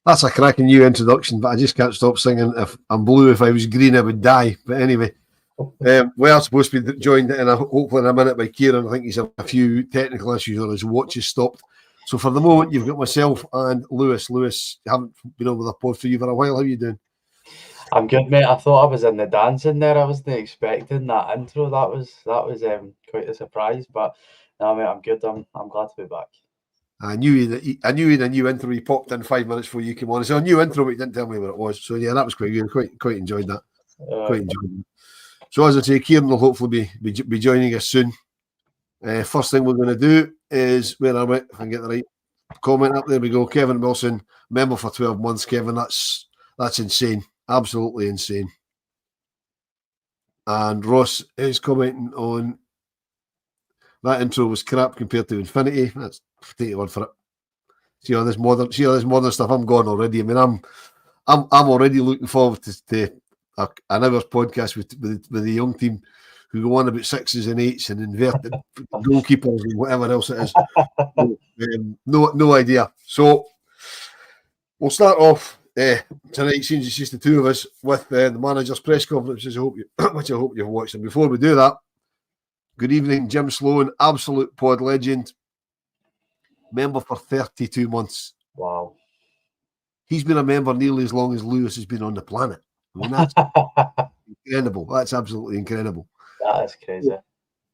That's a cracking new introduction, but I just can't stop singing. If I'm blue, if I was green, I would die. But anyway, we are supposed to be joined hopefully in a minute by Kieran. I think he's had a few technical issues or his watch is stopped. So for the moment, you've got myself and Lewis. Lewis, you haven't been on with a pod for you for a while. How are you doing? I'm good, mate. I thought I was in the dancing there. I wasn't expecting that intro. That was quite a surprise. But no, mate, I'm good. I'm glad to be back. I knew you had a new intro. He popped in 5 minutes before you came on. So a new intro, but he didn't tell me what it was. So yeah, that was quite good. Quite enjoyed that. Quite enjoyed it. So as I say, Kieran will hopefully be joining us soon. First thing we're going to do is, where am I? If I can get the right comment up, there we go. Kevin Wilson, member for 12 months. Kevin, that's insane. Absolutely insane. And Ross is commenting on that intro was crap compared to Infinity. That's take your word for it. See all this modern stuff. I'm gone already. I mean, I'm already looking forward to an hour's podcast with the young team who go on about sixes and eights and inverted goalkeepers and whatever else it is. No idea. So we'll start off tonight, since it's just the two of us, with the manager's press conference, which I hope you've watched. And before we do that, good evening, Jim Sloan, absolute pod legend, member for 32 months. Wow. He's been a member nearly as long as Lewis has been on the planet. I mean, that's incredible. That's absolutely incredible. That is crazy.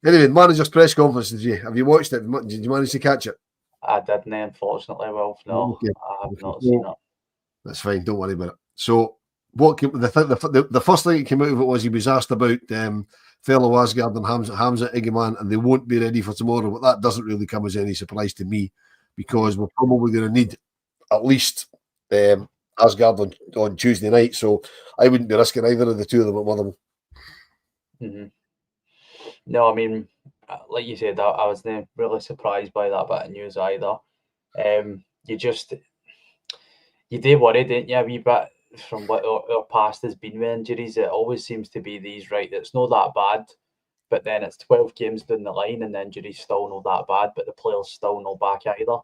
Anyway, manager's press conference, have you watched it? Did you manage to catch it? I didn't, unfortunately. Well, no, okay. I have not seen it. That's fine. Don't worry about it. So, the first thing that came out of it was he was asked about fellow Asgard and Hamza Igman, and they won't be ready for tomorrow. But that doesn't really come as any surprise to me, because we're probably going to need at least Asgard on Tuesday night. So I wouldn't be risking either of the two of them at Motherwell. Mm-hmm. No, I mean, like you said, I wasn't really surprised by that bit of news either. You do worry, don't you, a wee bit from what our past has been with injuries. It always seems to be these, right, it's not that bad, but then it's 12 games down the line and the injury's still not that bad, but the player's still not back either.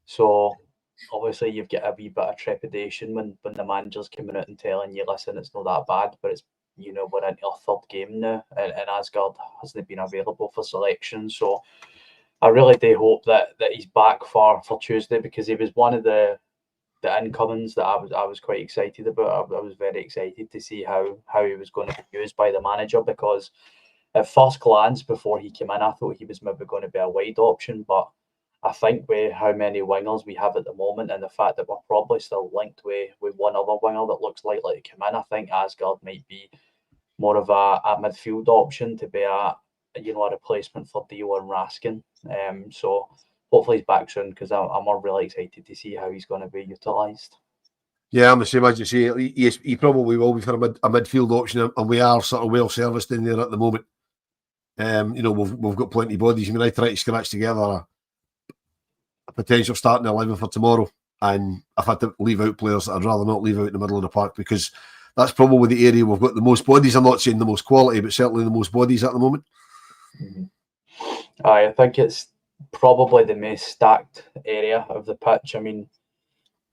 So obviously you've got a wee bit of trepidation when the manager's coming out and telling you, listen, it's not that bad, but it's, we're into our third game now, and Asgard hasn't been available for selection. So I really do hope that he's back for Tuesday, because he was one of the incomings that I was quite excited about. I was very excited to see how he was going to be used by the manager, because at first glance, before he came in, I thought he was maybe going to be a wide option, but I think with how many wingers we have at the moment, and the fact that we're probably still linked with one other winger that looks likely to come in, I think Asgard might be more of a midfield option to be a replacement for Dowell and Raskin. So hopefully he's back soon, because I'm really excited to see how he's going to be utilised. Yeah, I'm the same as you say. He probably will be for a midfield option, and we are sort of well serviced in there at the moment. We've got plenty of bodies. I mean, I try to scratch together a potential starting 11 for tomorrow, and I've had to leave out players that I'd rather not leave out in the middle of the park, because that's probably the area we've got the most bodies. I'm not saying the most quality, but certainly the most bodies at the moment. Mm-hmm. I think it's probably the most stacked area of the pitch. I mean,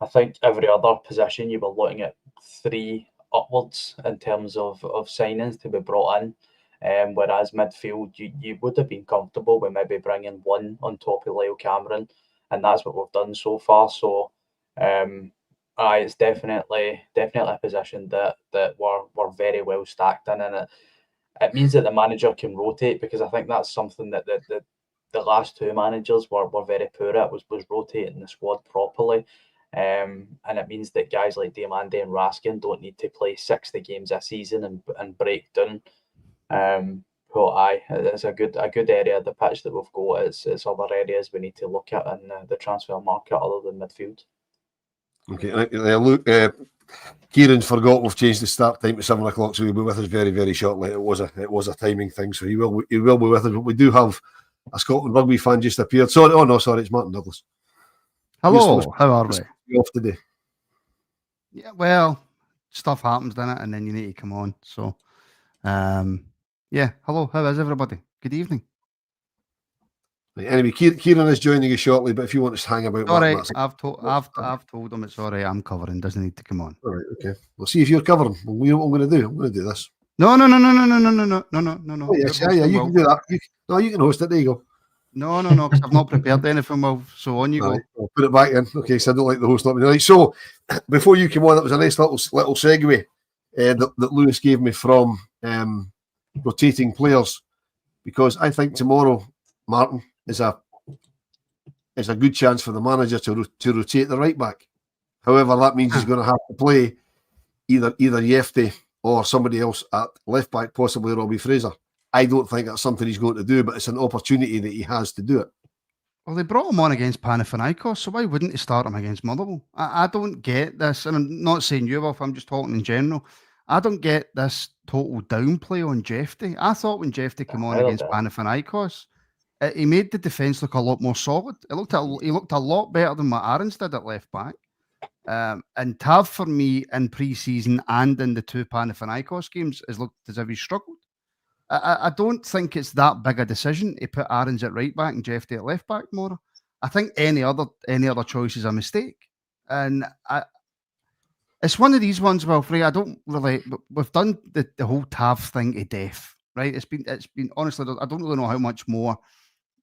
I think every other position you were looking at 3 upwards in terms of signings to be brought in. Whereas midfield, you would have been comfortable with maybe bringing 1 on top of Lyle Cameron, and that's what we've done so far. So, it's definitely a position that we're very well stacked in, and it means that the manager can rotate, because I think that's something that the last 2 managers were very poor at, was rotating the squad properly. And it means that guys like Diamande and Raskin don't need to play 60 games a season and break down. It's a good area of the pitch that we've got. It's other areas we need to look at in the transfer market other than midfield. Okay, Kieran's forgot we've changed the start time to 7 o'clock, so he'll be with us very, very shortly. It was a timing thing, so he will be with us. But we do have a Scotland rugby fan just appeared. Sorry, it's Martin Douglas. Hello, how are we? Off today. Yeah, well, stuff happens, doesn't it? And then you need to come on. So, hello, how is everybody? Good evening. Right, anyway, Kieran is joining you shortly, but if you want to hang about, All Martin, right, I've told him it's all right. I'm covering. Doesn't need to come on. all right, okay. We'll see if you're covering. Well, you know what I'm going to do? I'm going to do this. No. Oh, You're yes, yeah, you hosting, can do that. You can host it. There you go. No, because I've not prepared anything. Well, so on you go. Right, I'll put it back in. Okay, so I don't like the host. Right, so before you came on, that was a nice little segue that Lewis gave me from rotating players, because I think tomorrow, Martin, is a good chance for the manager to rotate the right back. However, that means he's going to have to play either Jefte or somebody else at left back, possibly Robbie Fraser. I don't think that's something he's going to do, but it's an opportunity that he has to do it. Well, they brought him on against Panathinaikos, so why wouldn't he start him against Motherwell? I don't get this, and I'm not saying you, Wolf, I'm just talking in general. I don't get this total downplay on Jefte. I thought when Jefte came on against Panathinaikos, he made the defence look a lot more solid. He looked a lot better than what Aarons did at left back. And Tav, for me, in pre-season and in the two Panathinaikos games, has looked as if he struggled. I don't think it's that big a decision to put Aarons at right back and Jefte at left back tomorrow. I think any other choice is a mistake. And it's one of these ones, Wilfred, I don't really... We've done the whole Tav thing to death, right? It's been honestly, I don't really know how much more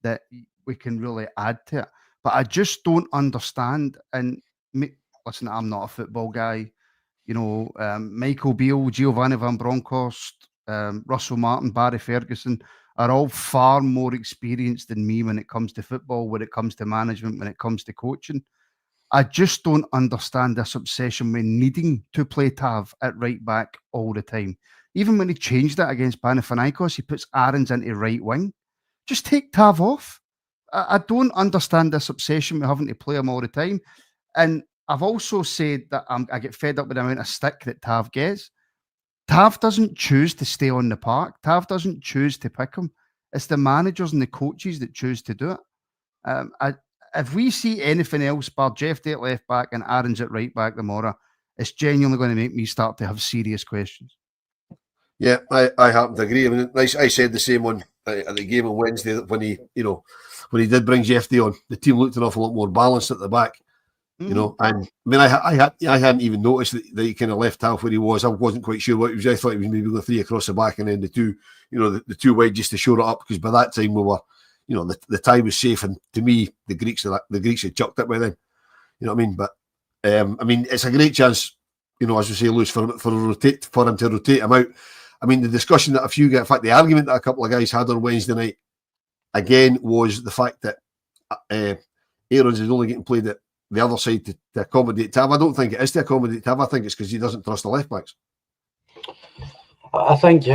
that we can really add to it. But I just don't understand. And listen, I'm not a football guy. You know, Michael Beale, Giovanni Van Bronckhorst, Russell Martin, Barry Ferguson are all far more experienced than me when it comes to football, when it comes to management, when it comes to coaching. I just don't understand this obsession with needing to play Tav at right back all the time. Even when he changed it against Panathinaikos, he puts Aarons into right wing. Just take Tav off. I don't understand this obsession with having to play him all the time. And I've also said that I get fed up with the amount of stick that Tav gets. Tav doesn't choose to stay on the park. Tav doesn't choose to pick him. It's the managers and the coaches that choose to do it. If we see anything else bar Jefte at left back and Aarons at right back tomorrow, it's genuinely going to make me start to have serious questions. Yeah, I happen to agree. I mean, I said the same one at the game on Wednesday, that when he did bring Jefte on, the team looked an awful lot more balanced at the back. You know, and I mean, I hadn't even noticed that he kind of left half where he was. I wasn't quite sure what he was. I thought he was maybe going 3 across the back and then the two wide just to shore it up, because by that time we were, the tie was safe, and to me the Greeks had chucked it by then. You know what I mean? But I mean, it's a great chance, as we say, Lewis, for him to rotate him out. I mean, the discussion that in fact, the argument that a couple of guys had on Wednesday night again was the fact that Aarons is only getting played at the other side to accommodate Tav. I don't think it is to accommodate Tav. I think it's because he doesn't trust the left backs. I think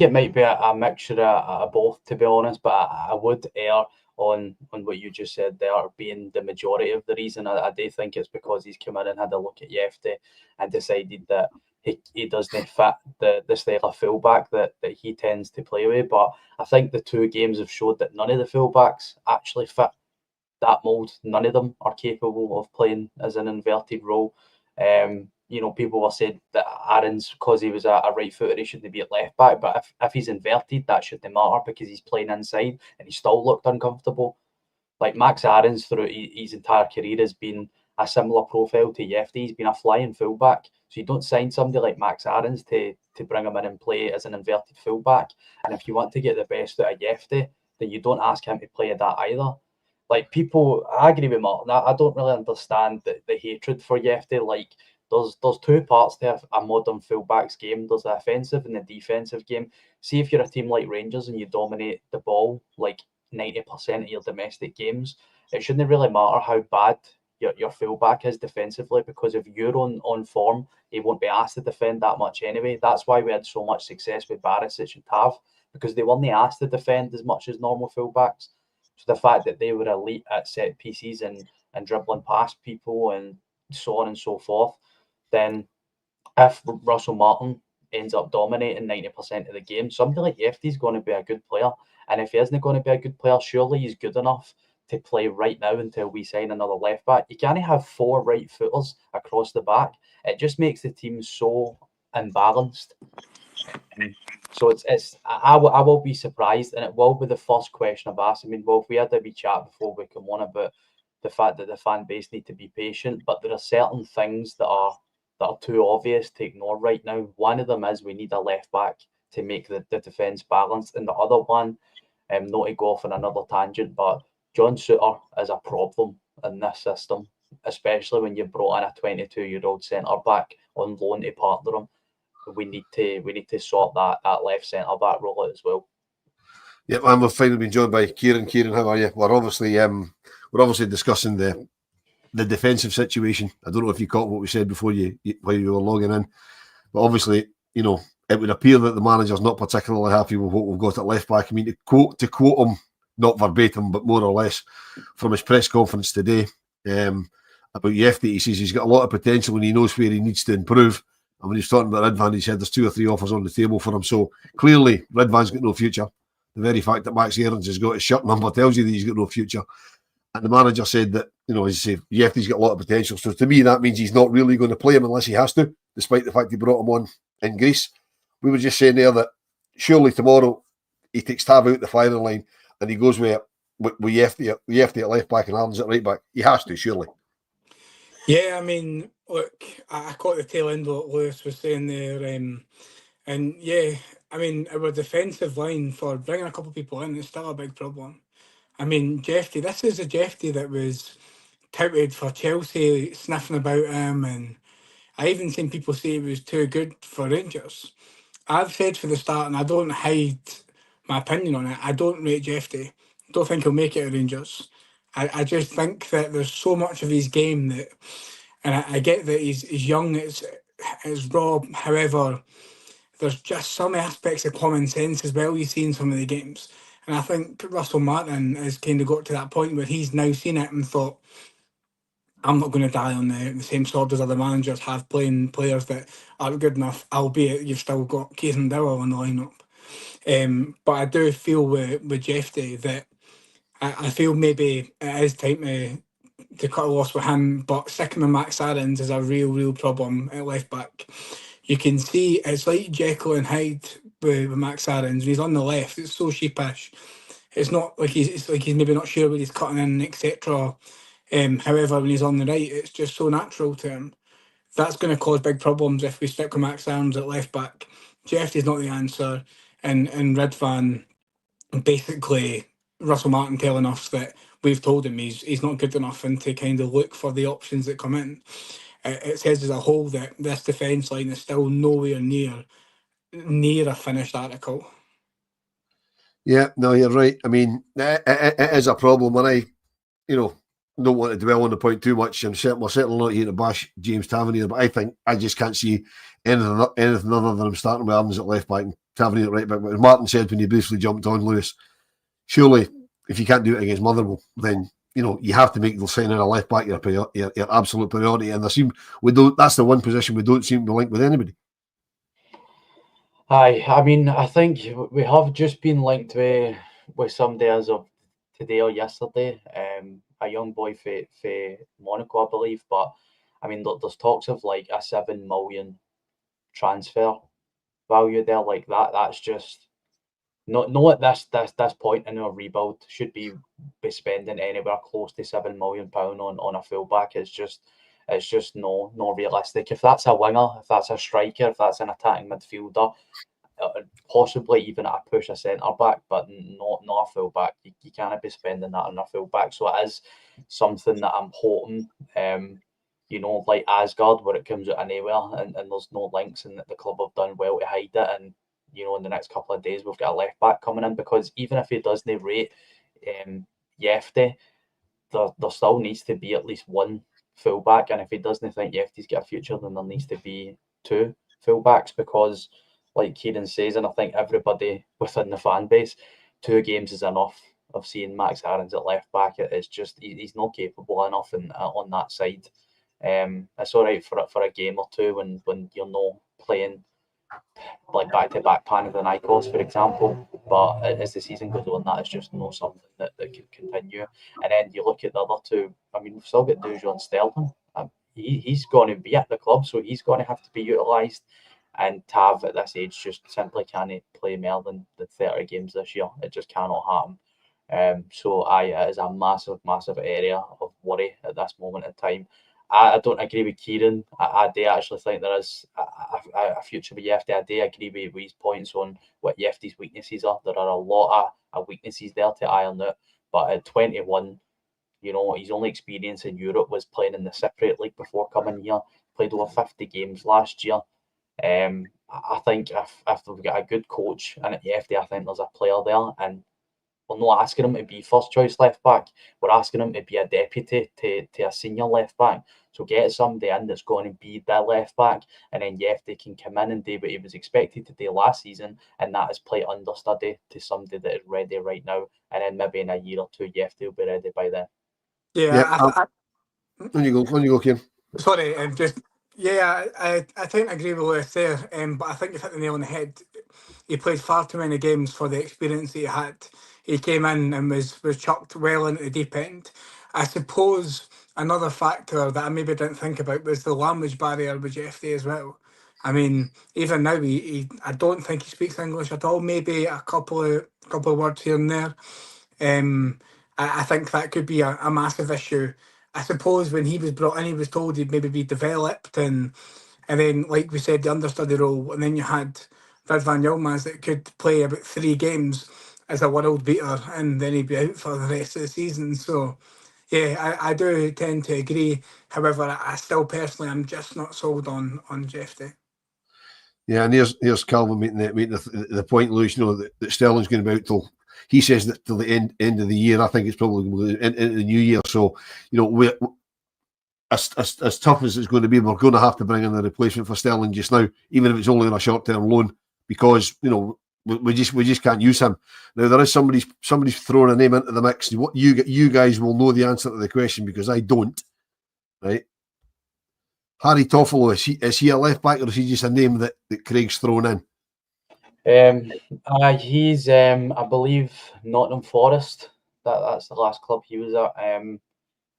it might be a mixture of both, to be honest. But I would err on what you just said there being the majority of the reason. I do think it's because he's come in and had a look at Jefte and decided that he doesn't fit the style of fullback that he tends to play with. But I think the two games have showed that none of the fullbacks actually fit that mould. None of them are capable of playing as an inverted role. People were saying that Aarons, because he was a right footer, he shouldn't be at left back. But if he's inverted, that shouldn't matter, because he's playing inside and he still looked uncomfortable. Like Max Aarons through his entire career has been a similar profile to Jefte. He's been a flying fullback. So you don't sign somebody like Max Aarons to bring him in and play as an inverted fullback. And if you want to get the best out of Jefte, then you don't ask him to play that either. Like, people, I agree with Martin. I don't really understand the hatred for Jefte. Like, there's two parts to a modern fullback's game. There's the offensive and the defensive game. See, if you're a team like Rangers and you dominate the ball like 90% of your domestic games, it shouldn't really matter how bad your fullback is defensively, because if you're on form, he won't be asked to defend that much anyway. That's why we had so much success with Barisic and Tav, because they weren't asked to defend as much as normal fullbacks. So the fact that they were elite at set pieces and dribbling past people and so on and so forth, then if Russell Martin ends up dominating 90% of the game, somebody like Jefte is going to be a good player. And if he isn't going to be a good player, surely he's good enough to play right now until we sign another left back. You can't have 4 right footers across the back. It just makes the team so unbalanced. So I will be surprised, and it will be the first question I've asked. I mean, well, if we had a wee chat before we come on about the fact that the fan base need to be patient, but there are certain things that are too obvious to ignore right now. One of them is we need a left back to make the defence balanced, and the other one, not to go off on another tangent, but John Souttar is a problem in this system, especially when you brought in a 22-year-old centre back on loan to partner him. We need to sort that left centre back role out as well. Yeah, and we've finally been joined by Kieran. Kieran, how are you? We're obviously discussing the defensive situation. I don't know if you caught what we said before while you were logging in, but obviously, it would appear that the manager's not particularly happy with what we've got at left back. I mean, to quote him, not verbatim, but more or less, from his press conference today about Jefte, he says he's got a lot of potential and he knows where he needs to improve. And when he's talking about Ridvan, he said there's 2 or 3 offers on the table for him. So clearly, Ridvan's got no future. The very fact that Max Aarons has got his shirt number tells you that he's got no future. And the manager said that, as you say, Jefte's got a lot of potential. So to me, that means he's not really going to play him unless he has to, despite the fact he brought him on in Greece. We were just saying there that surely tomorrow he takes Tav out the firing line and he goes with Jefte at left back and Aarons at right back. He has to, surely. Yeah, I mean, look, I caught the tail end of what Lewis was saying there. And yeah, I mean, our defensive line for bringing a couple of people in is still a big problem. I mean, Jefte, this is a Jefte that was touted for Chelsea, sniffing about him, and I even seen people say he was too good for Rangers. I've said from the start, and I don't hide my opinion on it, I don't rate Jefte. I don't think he'll make it at Rangers. I just think that there's so much of his game that, and I get that he's young, it's raw, however, there's just some aspects of common sense as well you see in some of the games. And I think Russell Martin has kind of got to that point where he's now seen it and thought, I'm not going to die on the same sword as other managers have playing players that aren't good enough, albeit you've still got Kieran Dowell on the lineup. But I do feel with Jefte that I feel maybe it is time to cut a loss with him, but sticking with Max Aarons is a real problem at left back. You can see it's like Jekyll and Hyde with Max Aarons. When he's on the left, it's so sheepish. It's not like he's maybe not sure where he's cutting in, etc. However, when he's on the right, it's just so natural to him. That's going to cause big problems if we stick with Max Aarons at left back. Jefte's not the answer, and Ridvan, basically Russell Martin telling us that we've told him he's not good enough, and to kind of look for the options that come in. It says as a whole that this defence line is still nowhere near a finished article. Yeah, no, you're right. I mean, it is a problem, and I, don't want to dwell on the point too much. We're certainly not here to bash James Tavernier, but I just can't see anything other than him starting with Aarons at left back and Tavernier at right back. But as Martin said when he briefly jumped on, Lewis, surely if you can't do it against Motherwell, then you have to make the signing a left back your absolute priority. And that's the one position we don't seem to link with anybody. Aye, I mean, I think we have just been linked with somebody as of today or yesterday, a young boy for Monaco, I believe. But I mean, there's talks of like a 7 million transfer value there, like that. That's just not at this point in our rebuild should be spending anywhere close to £7 million on a fullback. It's just not realistic. If that's a winger, if that's a striker, if that's an attacking midfielder, possibly even a push a centre back, but not a full back. You can't be spending that on a full back. So it is something that I'm hoping, like Asgard, where it comes out of nowhere and there's no links, and that the club have done well to hide it. And in the next couple of days we've got a left back coming in, because even if he doesn't rate Jefte, there still needs to be at least one full back. And if he doesn't think Jefte's got a future, then there needs to be 2 full backs, because like Kieran says, and I think everybody within the fan base, 2 games is enough of seeing Max Aarons at left back. It's just he's not capable enough on that side. It's all right for a game or two when you're not playing like back-to-back Panathinaikos, for example. But as the season goes on, that is just not something that can continue. And then you look at the other 2. I mean, we've still got Dujon Sterling. He's going to be at the club, so he's going to have to be utilised. And Tav at this age just simply can't play more than 30 games this year. It just cannot happen. So it is a massive area of worry at this moment in time. I don't agree with Kieran. I do actually think there is a future with Jefte. I do agree with his points on what Jefte's weaknesses are. There are a lot of weaknesses there to iron out. But at 21, his only experience in Europe was playing in the Cypriot League before coming here. Played over 50 games last year. I think if we've got a good coach and at Jefte, I think there's a player there, and we're not asking him to be first choice left back. We're asking him to be a deputy to a senior left back. So get somebody in that's going to be the left back, and then Jefte can come in and do what he was expected to do last season, and that is play understudy to somebody that is ready right now. And then maybe in a year or two, Jefte will be ready by then. On you go, Kim. Sorry, I tend to agree with Lewis there, but I think you've hit the nail on the head. He played far too many games for the experience that he had. He came in and was chucked well into the deep end. I suppose another factor that I maybe didn't think about was the language barrier with Jefte as well. I mean, even now, I don't think he speaks English at all. Maybe a couple of words here and there. I think that could be a massive issue. I suppose when he was brought in, he was told he'd maybe be developed, and then, like we said, the understudy role, and then you had Vid van Yilmaz that could play about 3 games as a world beater, and then he'd be out for the rest of the season. So, yeah, I do tend to agree. However, I still personally am just not sold on Jefte. Yeah, and here's Calvin making the point, Lewis, that Sterling's going to be out till, he says that till the end of the year. I think it's probably into the new year. So, as tough as it's going to be, we're going to have to bring in a replacement for Sterling just now, even if it's only on a short-term loan, because, we just can't use him. Now, there is somebody's throwing a name into the mix. What you guys will know the answer to the question, because I don't, right? Harry Toffolo, is he a left back, or is he just a name that Craig's thrown in? He's I believe Nottingham Forest. That's the last club he was at. And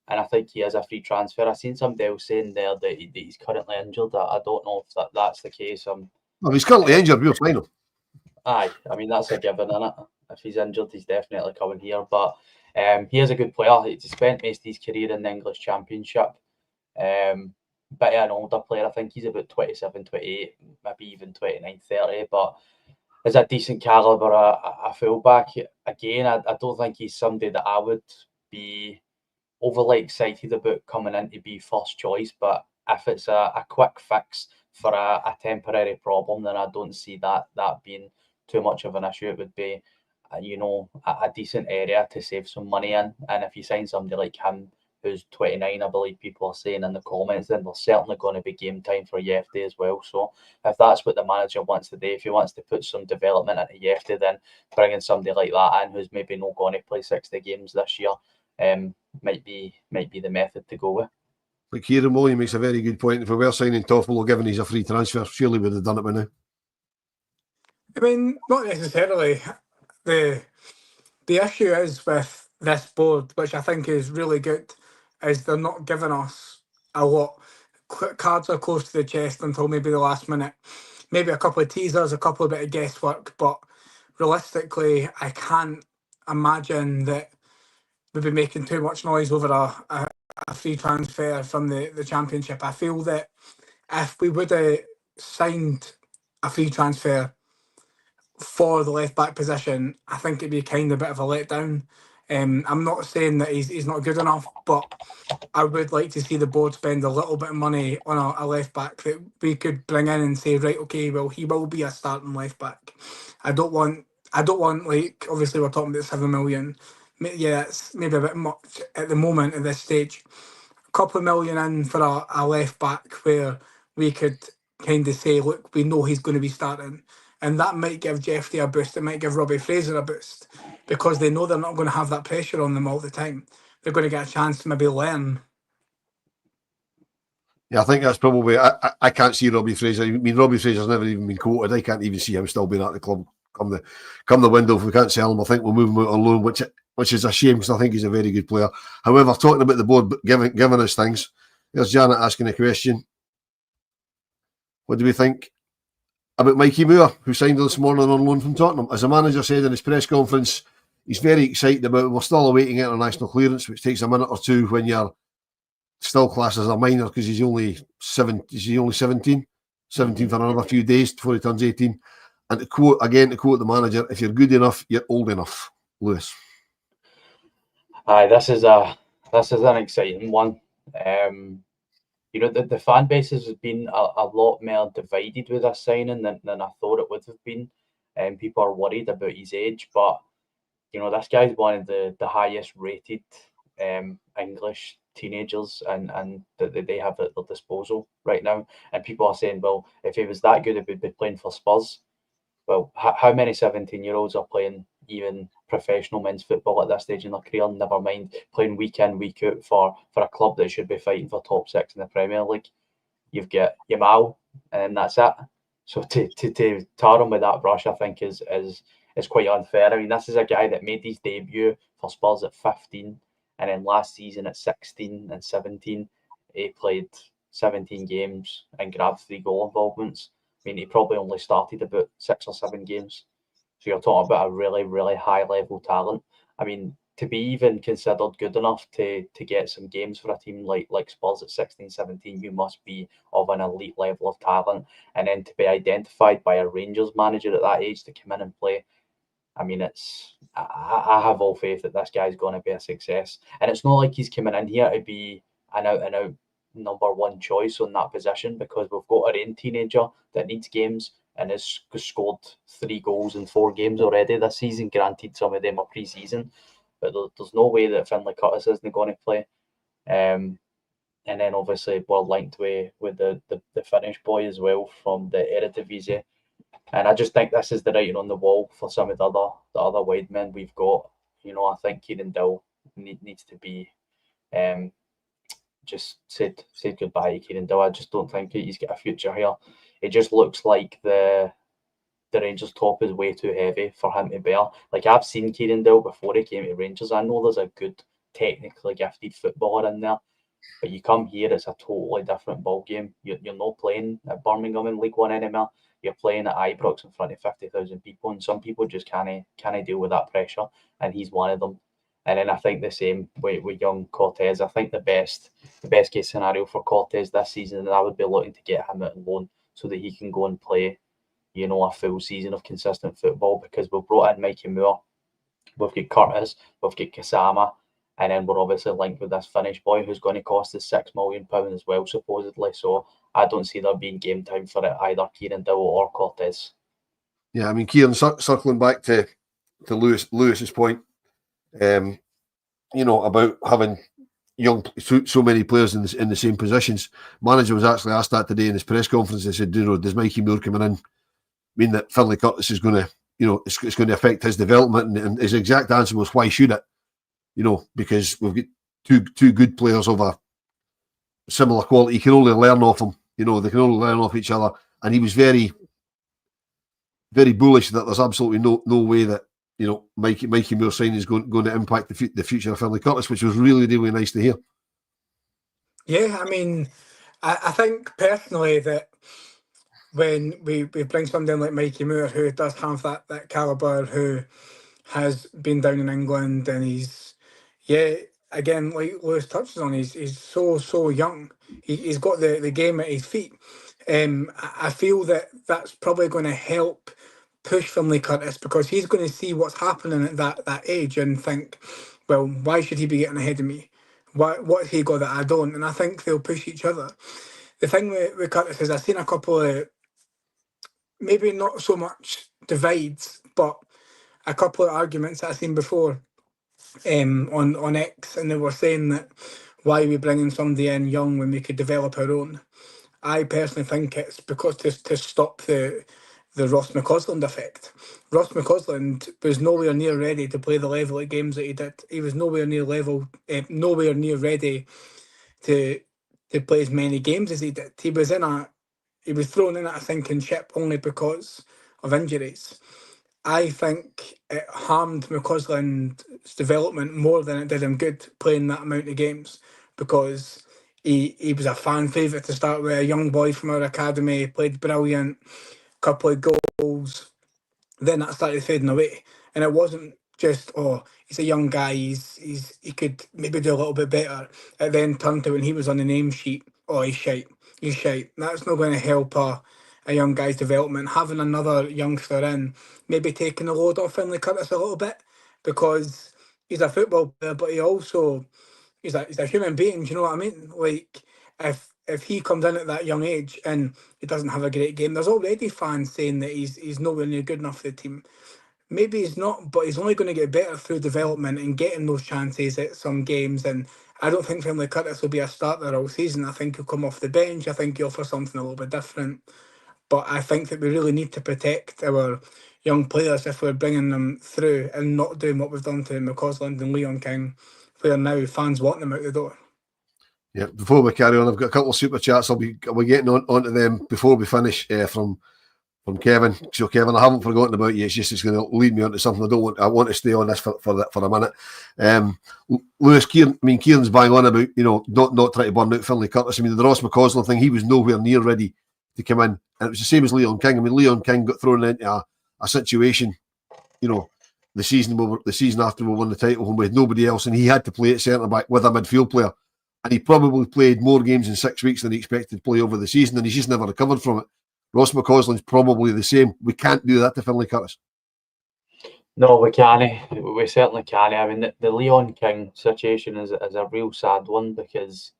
I think he has a free transfer. I've seen somebody else saying there that he's currently injured. I don't know if that's the case. Well, he's currently injured. We'll sign him. Aye, I mean that's a given, isn't it? If he's injured, he's definitely coming here. But he is a good player. He spent most of his career in the English Championship. But yeah, an older player. I think he's about 27, 28, maybe even 29, 30. But is a decent calibre, a fullback. Again, I don't think he's somebody that I would be overly excited about coming in to be first choice. But if it's a quick fix for a temporary problem, then I don't see that being too much of an issue. It would be, a decent area to save some money in. And if you sign somebody like him, who's 29, I believe people are saying in the comments, then there's certainly going to be game time for Jefte as well. So if that's what the manager wants to do, if he wants to put some development into Jefte, then bringing somebody like that in who's maybe not going to play 60 games this year might be the method to go with. But Kieran William makes a very good point. If we were signing Toffolo, given he's a free transfer, surely we'd have done it by now. I mean, not necessarily. The issue is with this board, which I think is really good, is they're not giving us a lot. Cards are close to the chest until maybe the last minute. Maybe a couple of teasers, a couple of bit of guesswork, but realistically, I can't imagine that we'd be making too much noise over a free transfer from the Championship. I feel that if we would have signed a free transfer for the left back position, I think it'd be kind of a bit of a letdown. I'm not saying that he's not good enough, but I would like to see the board spend a little bit of money on a left back that we could bring in and say, right, okay, well, he will be a starting left back. I don't want like, obviously we're talking about 7 million. Yeah, it's maybe a bit much at the moment at this stage. A couple of million in for a left back where we could kind of say, look, we know he's going to be starting. And that might give Jefte a boost. It might give Robbie Fraser a boost, because they know they're not going to have that pressure on them all the time. They're going to get a chance to maybe learn. Yeah, I think that's probably... I can't see Robbie Fraser. I mean, Robbie Fraser's never even been quoted. I can't even see him still being at the club come the window. If we can't sell him, I think we'll move him out on loan, which is a shame, because I think he's a very good player. However, talking about the board giving us things, there's Janet asking a question. What do we think about Mikey Moore, who signed this morning on loan from Tottenham. As the manager said in his press conference, he's very excited about it. We're still awaiting international clearance, which takes a minute or two when you're still classed as a minor, because he's only 17 for another few days before he turns 18. And to quote the manager, if you're good enough, you're old enough. Lewis. Aye, this is an exciting one. The fan base has been a lot more divided with this signing than I thought it would have been. People are worried about his age, but this guy's one of the highest rated English teenagers and that they have at their disposal right now. And people are saying, well, if he was that good, he would be playing for Spurs. Well, how many 17-year-olds are playing even professional men's football at this stage in their career? Never mind playing week in, week out for a club that should be fighting for top 6 in the Premier League. You've got Yamal, and that's it. So to tar him with that brush, I think is quite unfair. I mean, this is a guy that made his debut for Spurs at 15, and then last season at 16 and 17, he played 17 games and grabbed 3 goal involvements. I mean, he probably only started about 6 or 7 games. So you're talking about a really, really high-level talent. I mean, to be even considered good enough to get some games for a team like Spurs at 16, 17, you must be of an elite level of talent. And then to be identified by a Rangers manager at that age to come in and play, I mean, I have all faith that this guy's going to be a success. And it's not like he's coming in here to be an out-and-out number one choice on that position, because we've got our own teenager that needs games and has scored 3 goals in 4 games already this season. Granted, some of them are pre-season, but there's no way that Finlay Curtis isn't going to play. And then obviously we're linked with the Finnish boy as well from the Eredivisie. And I just think this is the writing on the wall for some of the other wide men we've got. I think Kieran Dowell needs to be just said goodbye to Kieran Dowell. I just don't think he's got a future here. It just looks like the Rangers top is way too heavy for him to bear. Like, I've seen Kieran Dowell before he came to Rangers. I know there's a good, technically gifted footballer in there, but you come here, it's a totally different ball game. You're not playing at Birmingham in League One anymore. You're playing at Ibrox in front of 50,000 people, and some people just can't deal with that pressure, and he's one of them. And then I think the same with young Cortez. I think the best case scenario for Cortez this season, and I would be looking to get him out on loan so that he can go and play, a full season of consistent football, because we've brought in Mikey Moore, we've got Curtis, we've got Kasama, and then we're obviously linked with this Finnish boy who's going to cost us £6 million as well, supposedly. So I don't see there being game time for it, either Kieran Dowell or Cortez. Yeah, I mean, Kieran, circling back to Lewis's point, about having so many players in the same positions. Manager was actually asked that today in his press conference. They said, does Mikey Moore coming in mean that Finlay Curtis is going to, it's going to affect his development? And his exact answer was, why should it? Because we've got two good players of a similar quality. You can only learn off them. They can only learn off each other. And he was very, very bullish that there's absolutely no way that Mikey Moore signing is going to impact the future of Finlay Curtis, which was really, really nice to hear. Yeah, I mean, I think personally that when we bring somebody in like Mikey Moore, who does have that calibre, who has been down in England, and he's, again, like Lewis touches on, he's so young. He's got the game at his feet. I feel that's probably going to help push Finlay Curtis, because he's going to see what's happening at that age and think, well, why should he be getting ahead of me? What he got that I don't? And I think they'll push each other. The thing with Curtis is I've seen a couple of, maybe not so much divides, but a couple of arguments that I've seen before on X, and they were saying that why are we bringing somebody in young when we could develop our own? I personally think it's because to stop the Ross McCausland effect. Ross McCausland was nowhere near ready to play the level of games that he did. He was nowhere near ready to play as many games as he did. He was thrown in at a sinking ship only because of injuries. I think it harmed McCausland's development more than it did him good playing that amount of games, because he was a fan favourite to start with, a young boy from our academy, played brilliant, couple of goals, then that started fading away. And it wasn't just, oh, he's a young guy, he could maybe do a little bit better. It then turned to when he was on the name sheet, oh, he's shite. That's not going to help a young guy's development. Having another youngster in, maybe taking the load off Finlay Curtis a little bit, because he's a football player, but he's a human being, do you know what I mean? Like, if he comes in at that young age and he doesn't have a great game, there's already fans saying that he's nowhere near good enough for the team. Maybe he's not, but he's only going to get better through development and getting those chances at some games. And I don't think Finlay Curtis will be a starter all season. I think he'll come off the bench. I think he'll offer something a little bit different. But I think that we really need to protect our young players if we're bringing them through and not doing what we've done to McCausland and Leon King, where now fans want them out the door. Yeah, before we carry on, I've got a couple of super chats. I'll be getting onto them before we finish from Kevin. So Kevin, I haven't forgotten about you. It's going to lead me onto something I want to stay on this for a minute. Lewis, Kieran's bang on about not trying to burn out Finlay Curtis. I mean, the Ross McCausland thing, he was nowhere near ready to come in, and it was the same as Leon King. I mean, Leon King got thrown into a situation, the season after we won the title when we had nobody else, and he had to play at centre back with a midfield player. And he probably played more games in 6 weeks than he expected to play over the season, and he's just never recovered from it. Ross McCausland's probably the same. We can't do that to Finlay Curtis. No, we can't. We certainly can't. I mean, the Leon King situation is a real sad one, because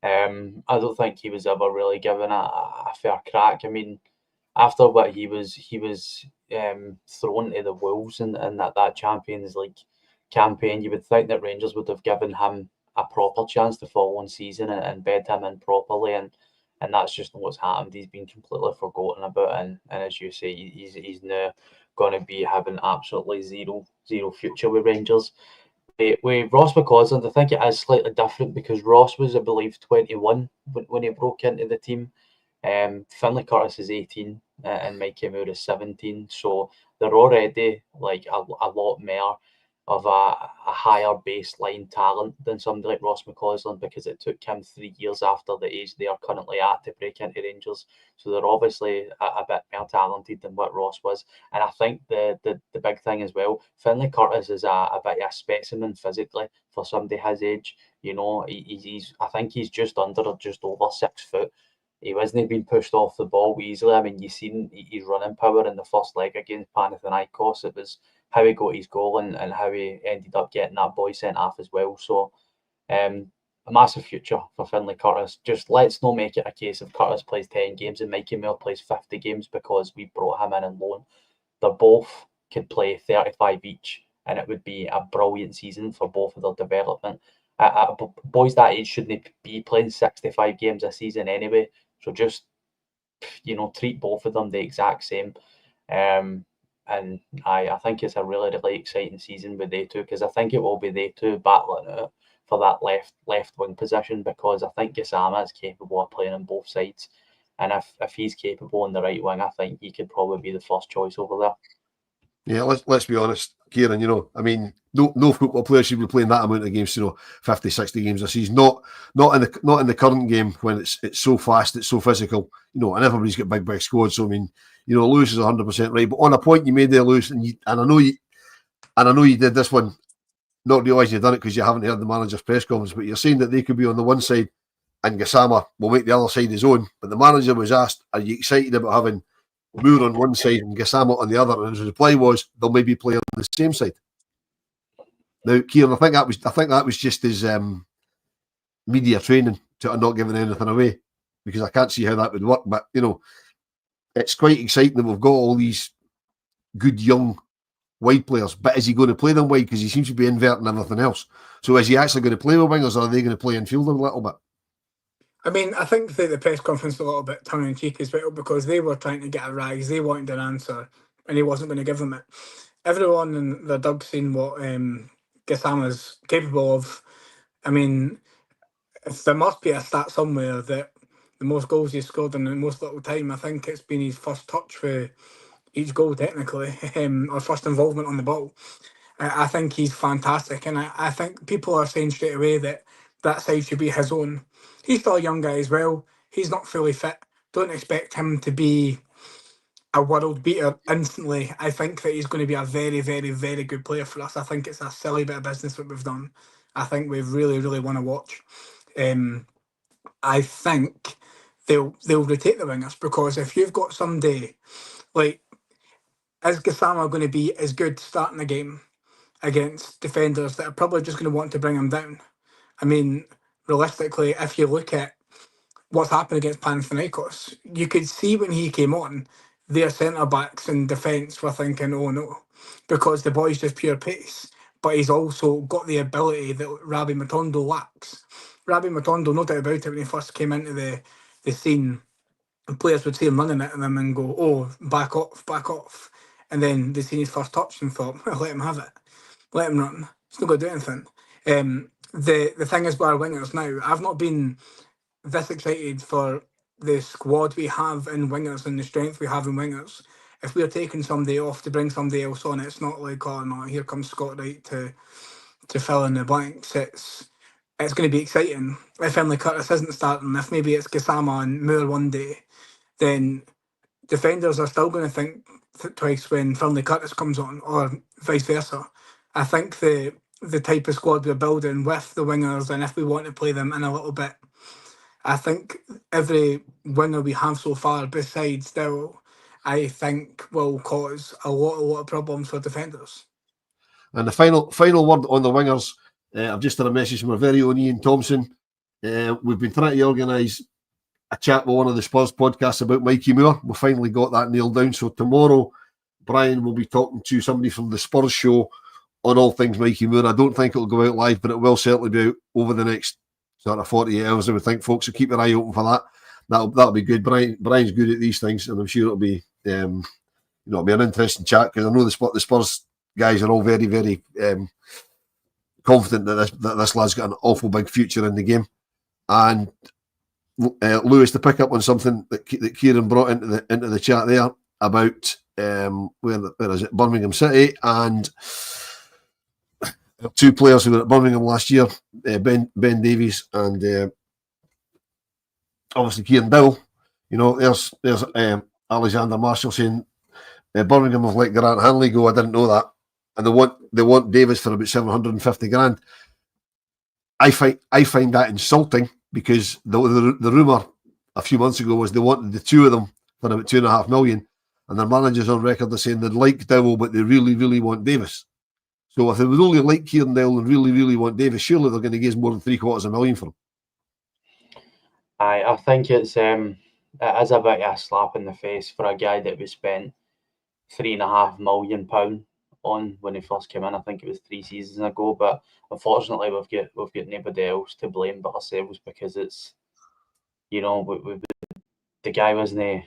I don't think he was ever really given a fair crack. I mean, after what he was thrown to the Wolves in that Champions League campaign, you would think that Rangers would have given him a proper chance the following season and bed him in properly, and that's just not what's happened. He's been completely forgotten about, and as you say, he's now going to be having absolutely zero future with Rangers. With Ross McCausland, I think it is slightly different, because Ross was, I believe, 21 when he broke into the team. Finlay Curtis is 18 and Mikey Moore is 17, so they're already like a lot more of a higher baseline talent than somebody like Ross McCausland, because it took him 3 years after the age they are currently at to break into Rangers. So they're obviously a bit more talented than what Ross was. And I think the big thing as well, Finlay Curtis is a bit of a specimen physically for somebody his age. I think he's just under or just over 6 foot. He wasn't being pushed off the ball easily. I mean, you've seen his running power in the first leg against Panathinaikos. It was how he got his goal and how he ended up getting that boy sent off as well. So a massive future for Finlay Curtis. Just let's not make it a case of Curtis plays 10 games and Mikey Moore plays 50 games because we brought him in on loan. They both could play 35 each, and it would be a brilliant season for both of their development. Boys that age shouldn't be playing 65 games a season anyway. So just, treat both of them the exact same. And I think it's a really, really exciting season with they two, because I think it will be they two battling out for that left wing position, because I think Gassama is capable of playing on both sides. And if he's capable on the right wing, I think he could probably be the first choice over there. Yeah, let's be honest, Kieran, I mean, no football player should be playing that amount of games, 50, 60 games a season. Not in the current game when it's so fast, it's so physical, and everybody's got big squads. So I mean, Lewis is 100% right. But on a point you made there, Lewis, and I know you did this one, not realising you've done it because you haven't heard the manager's press conference, but you're saying that they could be on the one side and Gassama will make the other side his own. But the manager was asked, are you excited about having Moore on one side and Gassama on the other? And his reply was, they'll maybe play on the same side. Now, Kieran, I think that was just his media training to not giving anything away, because I can't see how that would work. But it's quite exciting that we've got all these good young wide players. But is he going to play them wide? Because he seems to be inverting everything else. So is he actually going to play with wingers, or are they going to play in field a little bit? I mean, I think that the press conference was a little bit tongue-in-cheek as well, because they were trying to get a rise. They wanted an answer, and he wasn't going to give them it. Everyone in the dug seen what Gassama's capable of. I mean, if there must be a stat somewhere that the most goals he's scored in the most little time, I think it's been his first touch for each goal, technically, or first involvement on the ball. I think he's fantastic, and I think people are saying straight away that side should be his own. He's still a young guy as well. He's not fully fit. Don't expect him to be a world beater instantly. I think that he's going to be a very, very, very good player for us. I think it's a silly bit of business what we've done. I think we really, really want to watch. I think they'll rotate the wingers, because if you've got somebody like, is Gassama going to be as good starting the game against defenders that are probably just going to want to bring him down? I mean, realistically, if you look at what's happened against Panathinaikos, you could see when he came on, their centre backs in defence were thinking, oh no, because the boy's just pure pace, but he's also got the ability that Rabbi Matondo lacks. Rabbi Matondo, no doubt about it, when he first came into the scene, players would see him running at them and go, oh, back off, back off. And then they seen his first touch and thought, well, let him have it. Let him run. He's not going to do anything. The thing is, with our wingers now, I've not been this excited for the squad we have in wingers and the strength we have in wingers. If we're taking somebody off to bring somebody else on, it's not like, oh no, here comes Scott Wright to fill in the blanks. It's going to be exciting. If Finlay Curtis isn't starting, if maybe it's Gassama and Moore one day, then defenders are still going to think twice when Finlay Curtis comes on, or vice versa. I think the type of squad we're building with the wingers, and if we want to play them in a little bit, I think every winger we have so far, besides Dowell, I think will cause a lot of problems for defenders. And the final word on the wingers, I've just had a message from our very own Ian Thompson. We've been trying to organise a chat with one of the Spurs podcasts about Mikey Moore. We finally got that nailed down. So tomorrow, Brian will be talking to somebody from the Spurs show on all things Mikey Moore. I don't think it'll go out live, but it will certainly be out over the next sort of 48 hours, I would think, folks. So keep your eye open for that. That'll be good. Brian's good at these things, and I'm sure it'll be it'll be an interesting chat, because I know the Spurs guys are all very, very confident that this lad's got an awful big future in the game. And Lewis, to pick up on something that Kieran brought into the chat there about where is it, Birmingham City, and two players who were at Birmingham last year, Ben Davies and obviously Kieran Dowell. There's Alexander Marshall saying Birmingham have let Grant Hanley go. I didn't know that, and they want Davies for about 750 grand. I find that insulting, because the rumour a few months ago was they wanted the two of them for about $2.5 million, and their manager's on record as saying they like Dowell, but they really, really want Davies. So if they would only like Kieran Dowell and really, really want Davies, surely they're going to give more than $750,000 for him. I think it is a bit of a slap in the face for a guy that we spent £3.5 million on when he first came in. I think it was 3 seasons ago, but unfortunately we've got nobody else to blame but ourselves, because it's the guy wasn't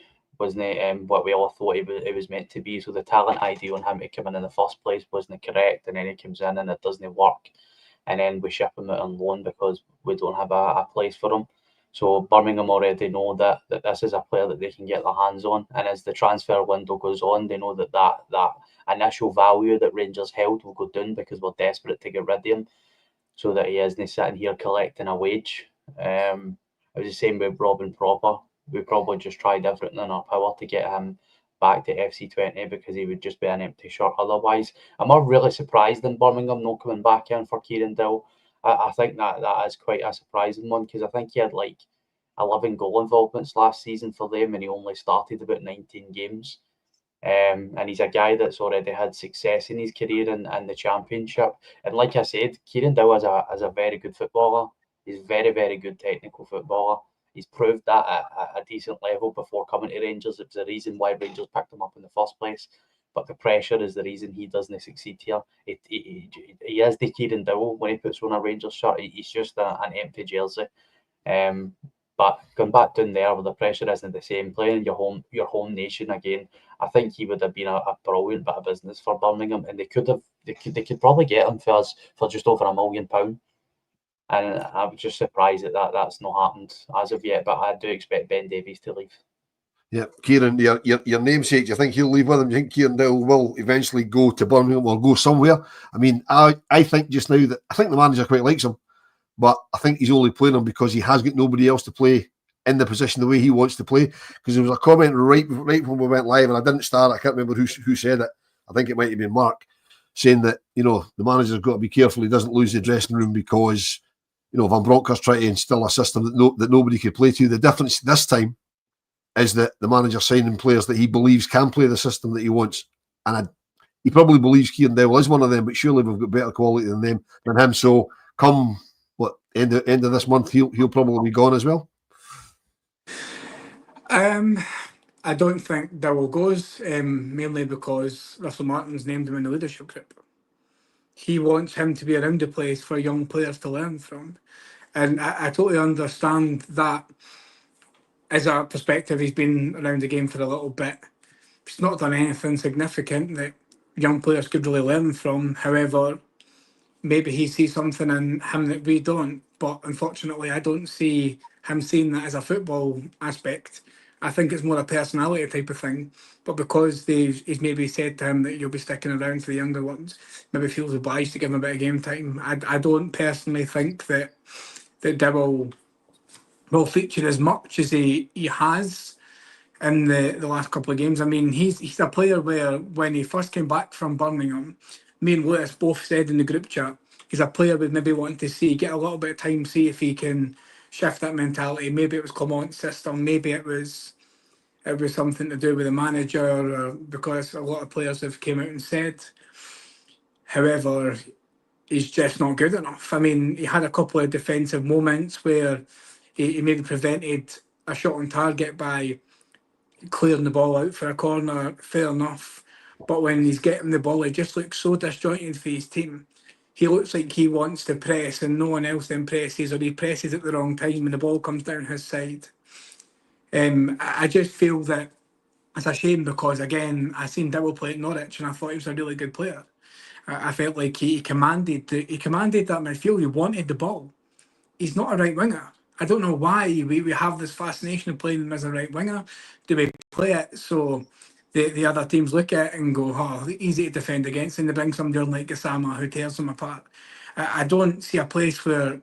what we all thought he was meant to be. So the talent idea on him to come in the first place wasn't correct, and then he comes in and it doesn't work, and then we ship him out on loan because we don't have a place for him. So Birmingham already know that this is a player that they can get their hands on, and as the transfer window goes on, they know that initial value that Rangers held will go down, because we're desperate to get rid of him, so that he isn't sitting here collecting a wage. I was the same with Robin Proper. We probably just tried everything in our power to get him back to FC20, because he would just be an empty shirt otherwise. I'm not really surprised in Birmingham not coming back in for Kieran Dowell. I think that is quite a surprising one, because I think he had like 11 goal involvements last season for them, and he only started about 19 games. And he's a guy that's already had success in his career in the Championship. And like I said, Kieran Dowell is a very good footballer. He's very, very good technical footballer. He's proved that at a decent level before coming to Rangers. It was the reason why Rangers picked him up in the first place. But the pressure is the reason he doesn't succeed here. He is the Kieran Dowell when he puts on a Rangers shirt. He's just an empty jersey. But going back down there where the pressure isn't the same, playing in your home nation again, I think he would have been a brilliant bit of business for Birmingham, and they could probably get him for just over £1 million. And I'm just surprised that's not happened as of yet. But I do expect Ben Davies to leave. Yeah, Kieran, your namesake, do you think he'll leave with him? Do you think Kieran Dowell will eventually go to Birmingham or go somewhere? I mean, I think just now that I think the manager quite likes him, but I think he's only playing him because he has got nobody else to play in the position the way he wants to play. Because there was a comment right when we went live, and I didn't start. I can't remember who said it. I think it might have been Mark, saying that, you know, the manager's got to be careful he doesn't lose the dressing room because, you know, Van Bronckhorst trying to instill a system that nobody could play to. The difference this time is that the manager's signing players that he believes can play the system that he wants. And he probably believes Kieran Dowell is one of them, but surely we've got better quality than him. So come end of this month, he'll probably be gone as well. I don't think Dowell goes, mainly because Russell Martin's named him in the leadership group. He wants him to be around the place for young players to learn from. And I totally understand that as a perspective. He's been around the game for a little bit. He's not done anything significant that young players could really learn from. However, maybe he sees something in him that we don't. But unfortunately, I don't see him seeing that as a football aspect. I think it's more a personality type of thing. But because he's maybe said to him that you'll be sticking around for the younger ones, maybe feels obliged to give him a bit of game time. I don't personally think that Dowell will feature as much as he has in the last couple of games. I mean, he's a player where when he first came back from Birmingham, me and Lewis both said in the group chat, he's a player we'd maybe want to see, get a little bit of time, see if he can shift that mentality. Maybe it was Clement's system, maybe it was something to do with the manager, or because a lot of players have came out and said. However, he's just not good enough. I mean, he had a couple of defensive moments where he maybe prevented a shot on target by clearing the ball out for a corner, fair enough. But when he's getting the ball, he just looks so disjointed for his team. He looks like he wants to press and no one else then presses, or he presses at the wrong time when the ball comes down his side. I just feel that it's a shame because, again, I seen Dowell play at Norwich and I thought he was a really good player. I felt like he commanded that midfield. He wanted the ball. He's not a right winger. I don't know why we have this fascination of playing him as a right winger. Do we play it so the other teams look at it and go, oh, easy to defend against, and they bring somebody on like Gassama who tears them apart? I don't see a place where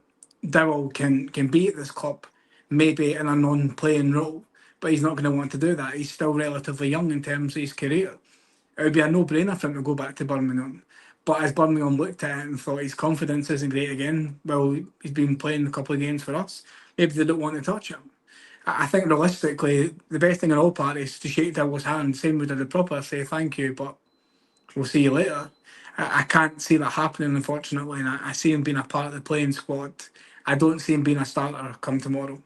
Dowell can be at this club, maybe in a non-playing role, but he's not going to want to do that. He's still relatively young in terms of his career. It would be a no-brainer for him to go back to Birmingham. But as Birmingham looked at it and thought his confidence isn't great again, well, he's been playing a couple of games for us. Maybe they don't want to touch him. I think realistically, the best thing in all parties is to shake Dowell's hand, same with the proper, say thank you, but we'll see you later. I can't see that happening, unfortunately, and I see him being a part of the playing squad. I don't see him being a starter come tomorrow.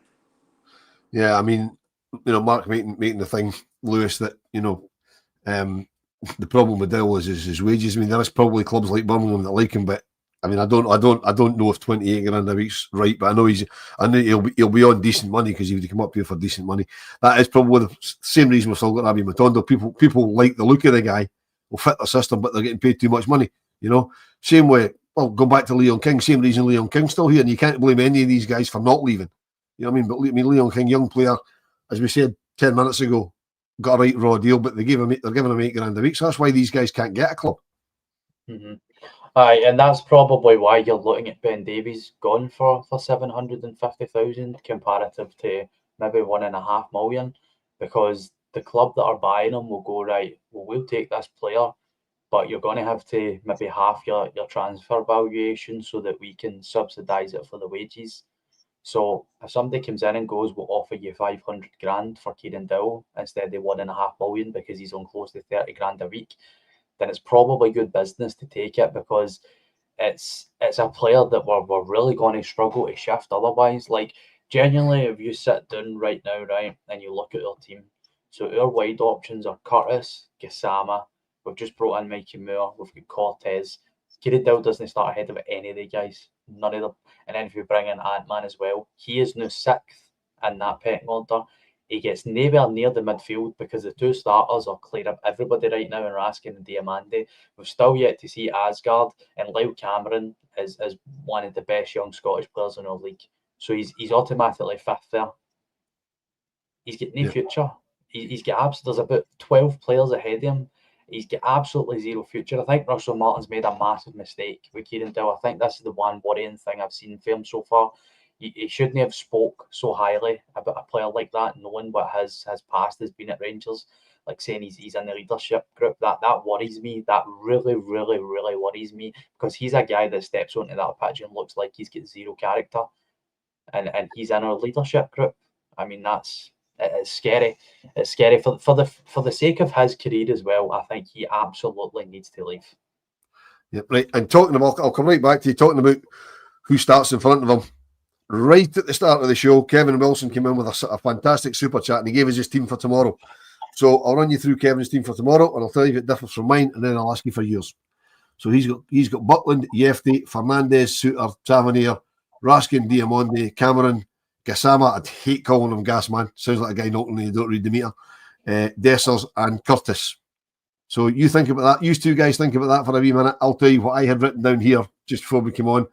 Yeah, I mean, you know, Mark making the thing, Lewis, that, you know, the problem with Dowell is his wages. I mean, there is probably clubs like Birmingham that like him, but I mean, I don't know if 28 grand a week's right, but I know he'll be on decent money because he would come up here for decent money. That is probably the same reason we've still got Abby Matondo. People like the look of the guy, will fit the system, but they're getting paid too much money. You know, same way. Well, go back to Leon King. Same reason Leon King's still here, and you can't blame any of these guys for not leaving. You know what I mean? But I mean, Leon King, young player, as we said 10 minutes ago, got a right raw deal, but they're giving him 8 grand a week. So that's why these guys can't get a club. Mm-hmm. Aye, and that's probably why you're looking at Ben Davies gone for 750,000 comparative to maybe 1.5 million, because the club that are buying him will go, right, well, we'll take this player, but you're going to have to maybe half your transfer valuation so that we can subsidise it for the wages. So if somebody comes in and goes, we'll offer you 500 grand for Kieran Dowell instead of 1.5 million because he's on close to 30 grand a week, then it's probably good business to take it, because it's a player that we're really going to struggle to shift otherwise. Like, genuinely, if you sit down right now, right, and you look at our team, so our wide options are Curtis, Gassama, we've just brought in Mikey Moore, we've got Cortez. Kieran Dowell doesn't start ahead of any of the guys, none of them. And then if you bring in Ant-Man as well, he is now 6th in that pecking order. He gets nowhere near the midfield because the two starters are clearing up everybody right now and Raskin and Diamande. We've still yet to see Asgard, and Lyle Cameron is one of the best young Scottish players in our league. So he's automatically 5th there. He's got no future. He's got there's about 12 players ahead of him. He's got absolutely zero future. I think Russell Martin's made a massive mistake with Kieran Dowell. I think this is the one worrying thing I've seen for him so far. he shouldn't have spoke so highly about a player like that, knowing what his past has been at Rangers. Like saying he's in the leadership group, that worries me. That really, really, really worries me, because he's a guy that steps onto that pitch and looks like he's got zero character, and he's in our leadership group. I mean, it's scary. It's scary for the sake of his career as well. I think he absolutely needs to leave. Yep, right. And talking about, I'll come right back to you talking about who starts in front of him. Right at the start of the show, Kevin Wilson came in with a fantastic super chat, and he gave us his team for tomorrow. So I'll run you through Kevin's team for tomorrow, and I'll tell you if it differs from mine, and then I'll ask you for yours. So he's got Butland, Jefte, Fernandez, Suter, Tavernier, Raskin, Diamonde, Cameron, Gassama. I'd hate calling him Gas, man. Sounds like a guy knocking and you don't read the meter. Dessers and Curtis. So you think about that. You two guys think about that for a wee minute. I'll tell you what I had written down here just before we came on.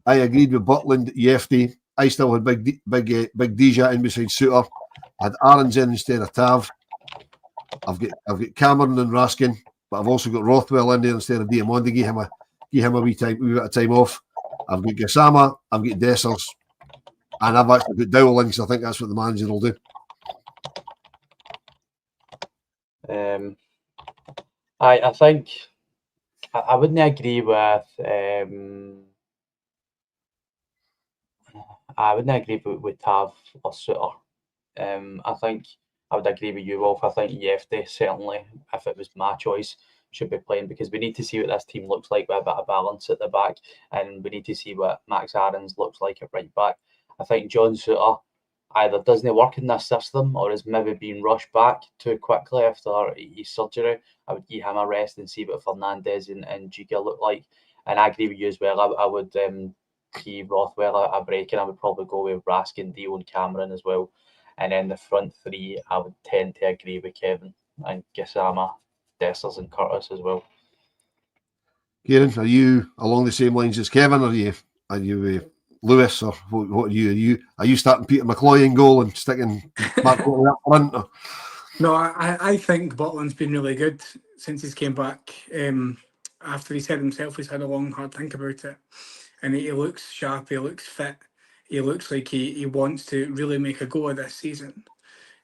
I agreed with Butland, Jefte. I still had Big Deja in beside Suter. I had Aarons in instead of Tav. I've got Cameron and Raskin, but I've also got Rothwell in there instead of Diamonde. Give him a wee bit of time off. I've got Gassama, I've got Dessers, and I've actually got Dowell in, so I think that's what the manager will do. I think I wouldn't agree with Tav or Suter. I think I would agree with you, Wolf. I think Jefte, certainly, if it was my choice, should be playing, because we need to see what this team looks like with a bit of balance at the back, and we need to see what Max Aarons looks like at right back. I think John Suter either doesn't work in this system or is maybe being rushed back too quickly after his surgery. I would give him a rest and see what Fernandez and Giga look like. And I agree with you as well. I would give Rothwell a break, and I would probably go with Raskin, Dio and Cameron as well. And then the front three, I would tend to agree with Kevin and Gassama, Dessers and Curtis as well. Kieran, are you along the same lines as Kevin? Are you Lewis, or what are you? Are you starting Peter McCloy in goal and sticking Mark Whitley up front? Or? No, I think Butland's been really good since he's came back. After he said himself he's had a long, hard think about it. And he looks sharp, he looks fit. He looks like he wants to really make a go of this season.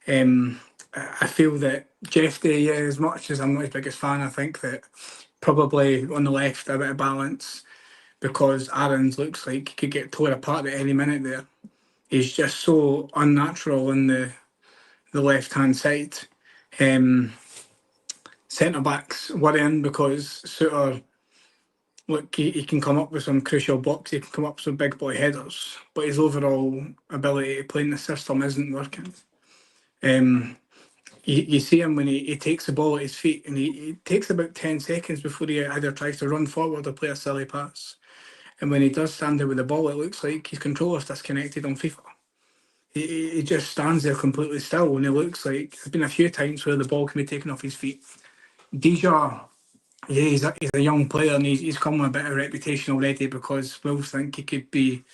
I feel that Jefte, as much as I'm not his biggest fan, I think that probably on the left a bit of balance, because Aarons looks like he could get torn apart at any minute there. He's just so unnatural on the left-hand side. Centre-backs worrying because Suter, look, he can come up with some crucial blocks, he can come up with some big boy headers, but his overall ability to play in the system isn't working. You see him when he takes the ball at his feet, and he takes about 10 seconds before he either tries to run forward or play a silly pass. And when he does stand there with the ball, it looks like his controller's disconnected on FIFA. He just stands there completely still, and it looks like there's been a few times where the ball can be taken off his feet. Deja, yeah, he's a young player, and he's come with a bit of reputation already, because Wolves think he could be,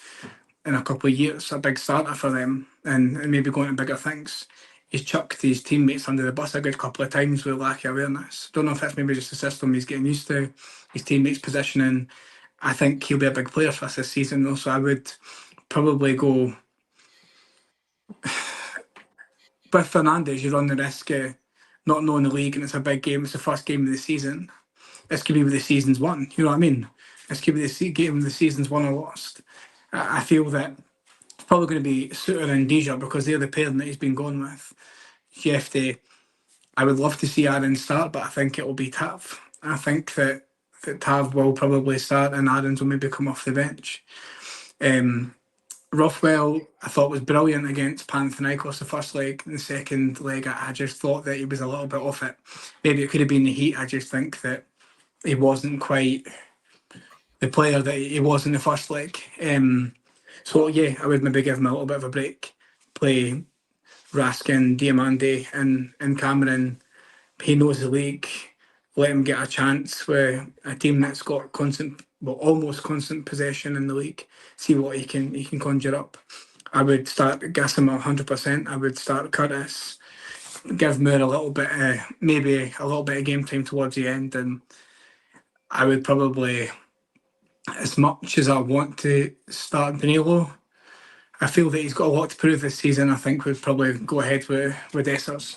in a couple of years, a big starter for them and maybe going to bigger things. He's chucked his teammates under the bus a good couple of times with lack of awareness. Don't know if that's maybe just the system he's getting used to, his teammates' positioning. I think he'll be a big player for us this season, though, so I would probably go with Fernandez. You run the risk of not knowing the league, and it's a big game. It's the first game of the season. This could be with the season's won. You know what I mean? This could be the game the season's won or lost. I feel that it's probably going to be Suter and Deja, because they're the pairing that he's been going with. Jefte, I would love to see Aaron start, but I think it will be Tav. I think that Tav will probably start and Aarons will maybe come off the bench. Rothwell, I thought, was brilliant against Panathinaikos the first leg. In the second leg, I just thought that he was a little bit off it. Maybe it could have been the heat. I just think that he wasn't quite the player that he was in the first leg. So, yeah, I would maybe give him a little bit of a break. Play Raskin, Diamande and Cameron. He knows the league. Let him get a chance with a team that's got almost constant possession in the league. See what he can conjure up. I would start Gassama 100%. I would start Curtis. Give Moore a little bit, maybe a little bit of game time towards the end, and I would probably, as much as I want to start Danilo, I feel that he's got a lot to prove this season. I think we'd probably go ahead with Dessers.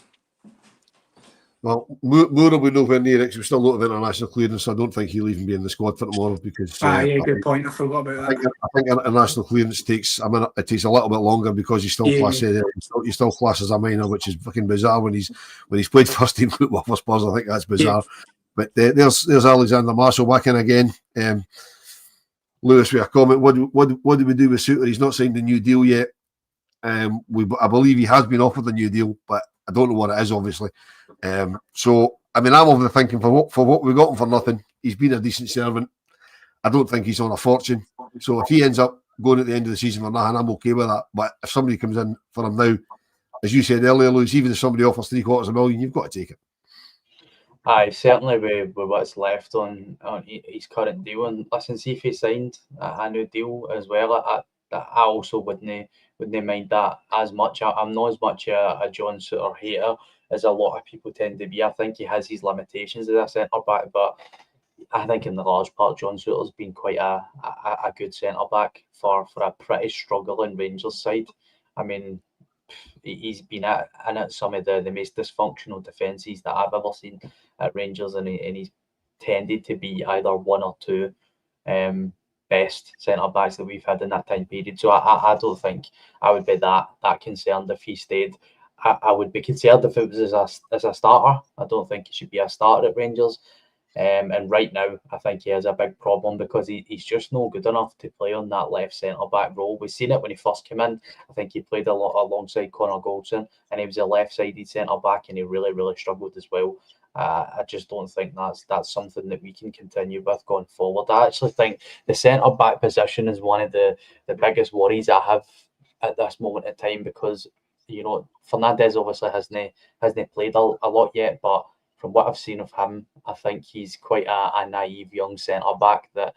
Well, Moore will be nowhere near it. We're still not of international clearance, so I don't think he'll even be in the squad for tomorrow because. Good point. I forgot about that. I think international clearance takes a minute. It takes a little bit longer because he's still he's still classed as a minor, which is fucking bizarre when he's played first team football for Spurs. I think that's bizarre. Yeah. But there's Alexander Marshall back in again. Lewis, with a comment. What do we do with Suter? He's not signed a new deal yet. I believe he has been offered a new deal, but I don't know what it is, obviously. So, I mean, I'm over the thinking for what we got him for nothing. He's been a decent servant. I don't think he's on a fortune. So if he ends up going at the end of the season for nothing, I'm okay with that. But if somebody comes in for him now, as you said earlier, Lewis, even if somebody offers $750,000, you've got to take it. Aye, certainly with what's left on his current deal. And listen, see if he signed a new deal as well. I also wouldn't mind that as much. I'm not as much a John Suter hater as a lot of people tend to be. I think he has his limitations as a centre-back, but I think in the large part, John Suter's been quite a good centre-back for a pretty struggling Rangers side. I mean, he's been in some of the most dysfunctional defences that I've ever seen at Rangers, and he's tended to be either one or two best centre-backs that we've had in that time period. So I don't think I would be that concerned if he stayed. I would be concerned if it was as a starter. I don't think he should be a starter at Rangers. And right now, I think he has a big problem because he's just not good enough to play on that left centre-back role. We've seen it when he first came in. I think he played a lot alongside Connor Goldson, and he was a left-sided centre-back, and he really, really struggled as well. I just don't think that's something that we can continue with going forward. I actually think the centre-back position is one of the biggest worries I have at this moment in time because, you know, Fernandes obviously hasn't played a lot yet, but from what I've seen of him, I think he's quite a naive young centre-back that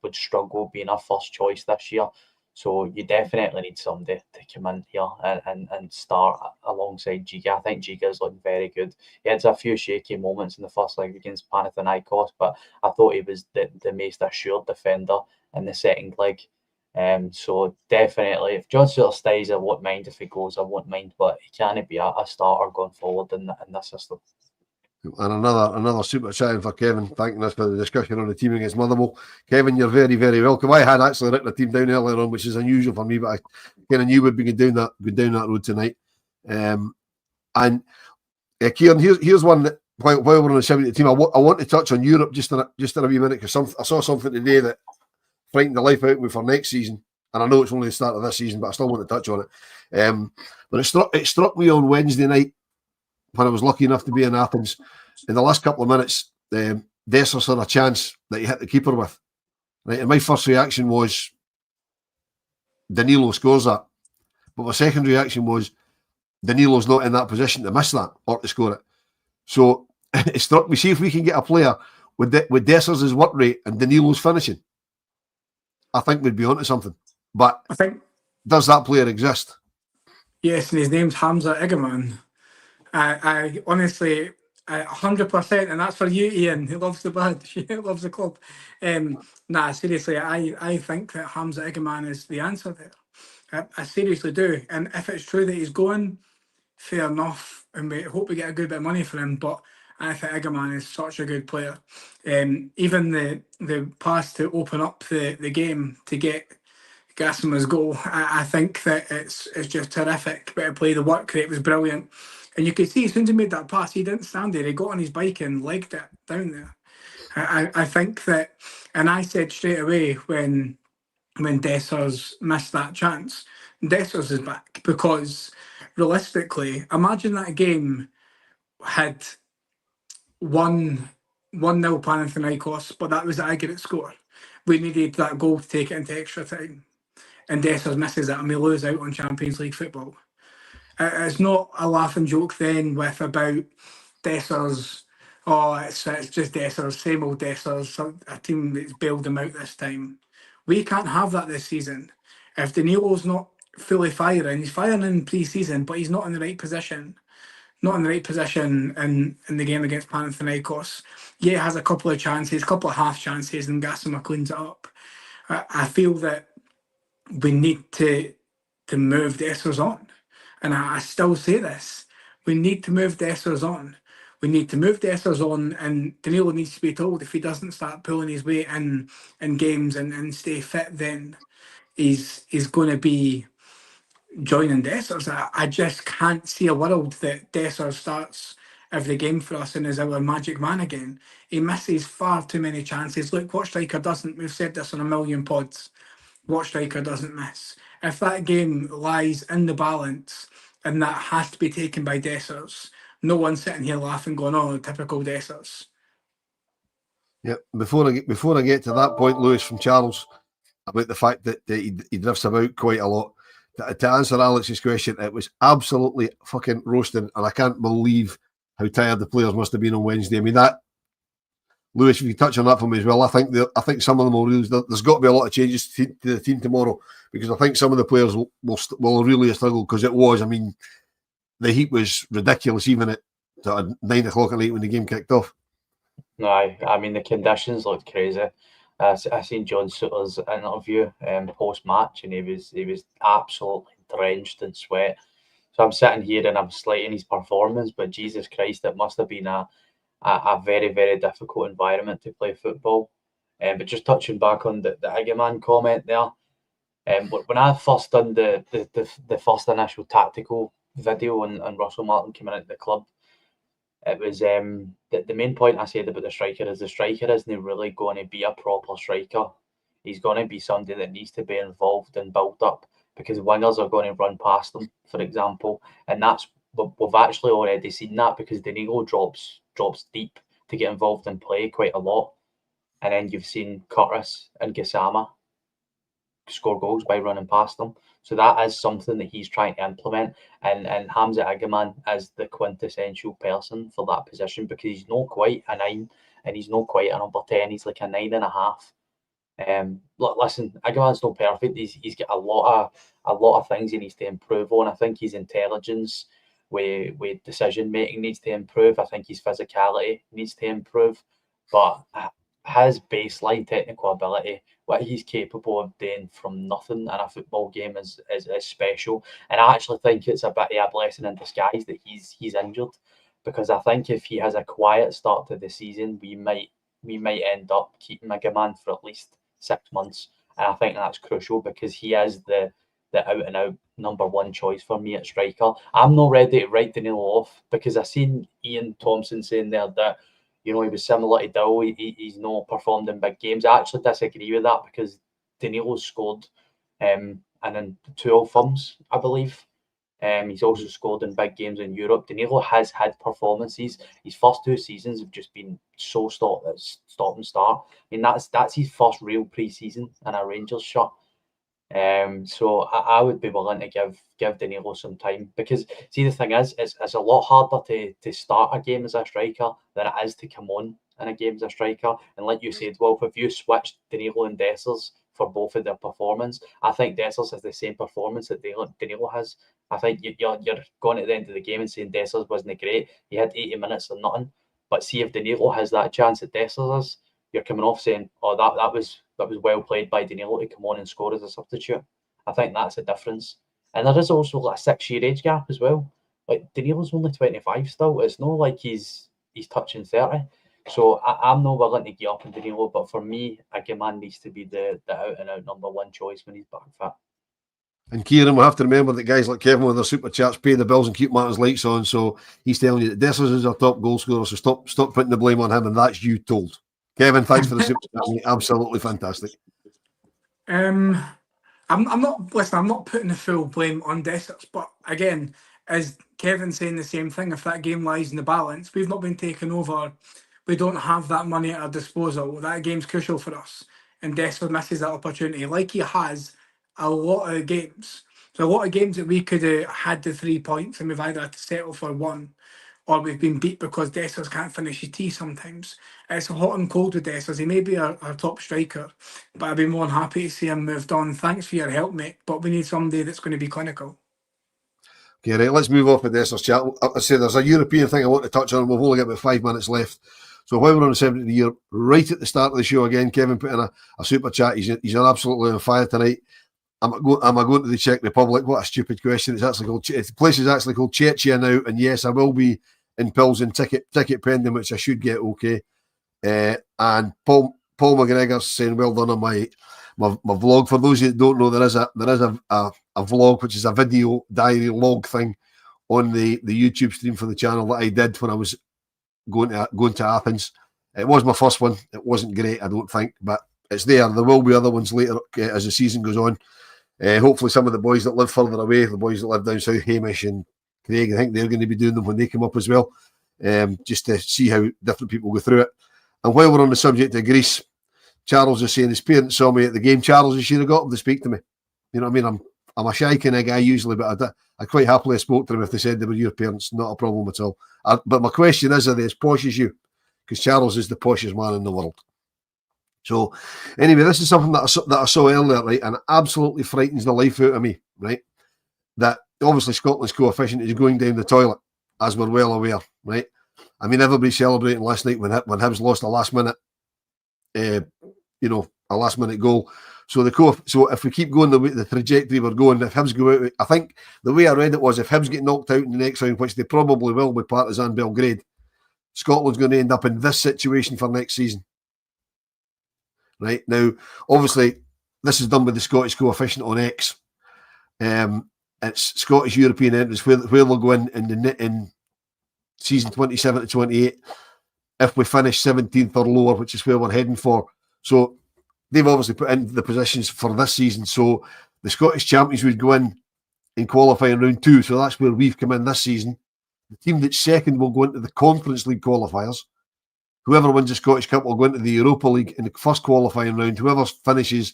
would struggle being a first choice this year. So you definitely need somebody to come in here and start alongside Giga. I think Giga's looking very good. He had a few shaky moments in the first leg against Panathinaikos, but I thought he was the most assured defender in the second leg. So definitely, if John Suter stays, I won't mind. If he goes, I won't mind. But he can't be a starter going forward in this system. And another super chat for Kevin, thanking us for the discussion on the team against Motherwell. Kevin, you're very, very welcome. I had actually written the team down earlier on, which is unusual for me, but I kind of knew we'd be going down that road tonight. And Kieran, here's one that while we're on the subject of the team, I want to touch on Europe just in a wee minute because I saw something today that frightened the life out of me for next season. And I know it's only the start of this season, but I still want to touch on it. But it struck me on Wednesday night when I was lucky enough to be in Athens. In the last couple of minutes, Dessers had a chance that he hit the keeper with. Right, and my first reaction was Danilo scores that. But my second reaction was Danilo's not in that position to miss that or to score it. So it struck me, see if we can get a player with Dessers' work rate and Danilo's finishing. I think we'd be onto something. But I think, does that player exist? Yes, and his name's Hamza Egeman. I honestly, 100%, and that's for you, Ian, who loves the badge, who loves the club. Seriously, I think that Hamza Egeman is the answer there. I seriously do. And if it's true that he's going, fair enough, and we hope we get a good bit of money for him, but I think Egeman is such a good player. Even the pass to open up the game to get Gassima's goal, I think that it's just terrific. Bit of play, the work rate was brilliant. And you could see as soon as he made that pass, he didn't stand there. He got on his bike and legged it down there. I think that, and I said straight away when Dessers missed that chance, Dessers is back because realistically, imagine that game had 1-0 Panathinaikos, but that was the aggregate score. We needed that goal to take it into extra time. And Dessers misses it and we lose out on Champions League football. It's not a laughing joke then with about Dessers. Oh, it's just Dessers, same old Dessers, a team that's bailed them out this time. We can't have that this season. If Danilo's not fully firing, he's firing in pre-season, but he's not in the right position. Not in the right position in the game against Panathinaikos. Yeah, he has a couple of chances, a couple of half chances, and Gassama cleans it up. I feel that we need to to move Dessers on. And I still say this. We need to move Dessers on. We need to move Dessers on, and Danilo needs to be told if he doesn't start pulling his weight in games and stay fit, then he's going to be joining Dessers. I just can't see a world that Dessers starts every game for us and is our magic man again. He misses far too many chances. Look, what striker doesn't? We've said this on a million pods. What striker doesn't miss? If that game lies in the balance and that has to be taken by Dessers, no one's sitting here laughing going, oh, typical Dessers. Yeah, before I get to that point, Lewis, from Charles, about the fact that he drifts about quite a lot. To answer Alex's question, it was absolutely fucking roasting, and I can't believe how tired the players must have been on Wednesday. I mean, that, Lewis, if you touch on that for me as well, I think some of them will really. There's got to be a lot of changes to the team tomorrow, because I think some of the players will really struggle, because it was. I mean, the heat was ridiculous, even at 9 o'clock at night when the game kicked off. No, I mean the conditions looked crazy. I seen John Sutter's interview post match, and he was absolutely drenched in sweat. So I'm sitting here and I'm slating his performance, but Jesus Christ, it must have been a very, very difficult environment to play football. But just touching back on the Iggyman comment there, when I first done the first initial tactical video on Russell Martin coming into the club, it was the main point I said about the striker is the striker isn't really going to be a proper striker. He's going to be somebody that needs to be involved and built up, because wingers are going to run past him, for example, and we've actually already seen that, because Danilo drops deep to get involved in play quite a lot, and then you've seen Curtis and Gassama score goals by running past them. So that is something that he's trying to implement, and Hamza Iggyman is the quintessential person for that position, because he's not quite a 9 and he's not quite a number 10. He's like a 9.5. Listen, Iggyman's not perfect. He's got a lot of things he needs to improve on. I think his intelligence with decision making needs to improve. I think his physicality needs to improve, but his baseline technical ability, what he's capable of doing from nothing in a football game is special. And I actually think it's a bit of a blessing in disguise that he's injured, because I think if he has a quiet start to the season, we might end up keeping Iggyman for at least 6 months. And I think that's crucial, because he is the out and out number one choice for me at striker. I'm not ready to write Danilo off, because I seen Ian Thompson saying there that, you know, he was similar to Dowell. He's not performed in big games. I actually disagree with that, because Danilo scored and in 12 firms, I believe. He's also scored in big games in Europe. Danilo has had performances. His first 2 seasons have just been so stop and start. I mean, that's his first real pre-season in a Rangers shirt. So I would be willing to give Danilo some time, because see, the thing is, it's a lot harder to start a game as a striker than it is to come on in a game as a striker. And like you said, well, if you switched Danilo and Dessers for both of their performance, I think Dessers has the same performance that Danilo has. I think you're going at the end of the game and saying Dessers wasn't great. He had 80 minutes or nothing. But see, if Danilo has that chance that Dessers is, you're coming off saying, oh, that was well played by Danilo to come on and score as a substitute. I think that's a difference. And there is also like a 6-year age gap as well. Like, Danilo's only 25 still. It's not like he's touching 30. So I'm not willing to get up on Danilo, but for me, Iggyman needs to be the out-and-out number one choice when he's back fit. And Kieran, we have to remember that guys like Kevin with their super chats pay the bills and keep Martin's lights on. So he's telling you that Dessers is our top goal scorer. So stop putting the blame on him, and that's you told. Kevin, thanks for the super chat. Absolutely fantastic. I'm not putting the full blame on Dessers, but again, as Kevin's saying the same thing, if that game lies in the balance, we've not been taken over. We don't have that money at our disposal. That game's crucial for us, and Dessers misses that opportunity, like he has a lot of games. So a lot of games that we could have had the 3 points, and we've either had to settle for 1, or we've been beat because Dessers can't finish his tee sometimes. It's hot and cold with Dessers. He may be our top striker, but I'd be more than happy to see him moved on. Thanks for your help, mate, but we need somebody that's going to be clinical. Okay, right, let's move off with Dessers chat. I say there's a European thing I want to touch on. We've only got about 5 minutes left. So while we're on the 7th of the year, right at the start of the show again, Kevin put in a super chat. He's absolutely on fire tonight. am I going to the Czech Republic? What a stupid question. It's actually called, the place is actually called Czechia now, and yes, I will be in Pilsen, ticket pending, which I should get okay. And Paul McGregor's saying, well done on my vlog. For those that don't know, there is a vlog, which is a video diary log thing on the YouTube stream for the channel that I did when I was going to Athens. It was my first one. It wasn't great, I don't think, but it's there. There will be other ones later as the season goes on. Hopefully some of the boys that live further away, the boys that live down south, Hamish and Craig, I think they're going to be doing them when they come up as well, just to see how different people go through it. And while we're on the subject of Greece, Charles is saying his parents saw me at the game. Charles, you should have got them to speak to me. You know what I mean? I'm a shy kind of guy usually, but I quite happily spoke to them if they said they were your parents. Not a problem at all. But my question is, are they as posh as you? Because Charles is the poshest man in the world. So anyway, this is something that I saw earlier, right? And it absolutely frightens the life out of me, right? That obviously Scotland's coefficient is going down the toilet, as we're well aware, right? I mean, everybody's celebrating last night when Hibs lost a last minute, a last minute goal. So if we keep going the trajectory we're going, if Hibs go out, I think the way I read it was if Hibs get knocked out in the next round, which they probably will with Partizan Belgrade, Scotland's going to end up in this situation for next season. Right now, obviously, this is done with the Scottish coefficient on X. It's Scottish European entrance where they'll go in season 27 to 28 if we finish 17th or lower, which is where we're heading for. So they've obviously put in the positions for this season. So the Scottish champions would go in qualifying round 2. So that's where we've come in this season. The team that's second will go into the Conference League qualifiers. Whoever wins the Scottish Cup will go into the Europa League in the first qualifying round. Whoever finishes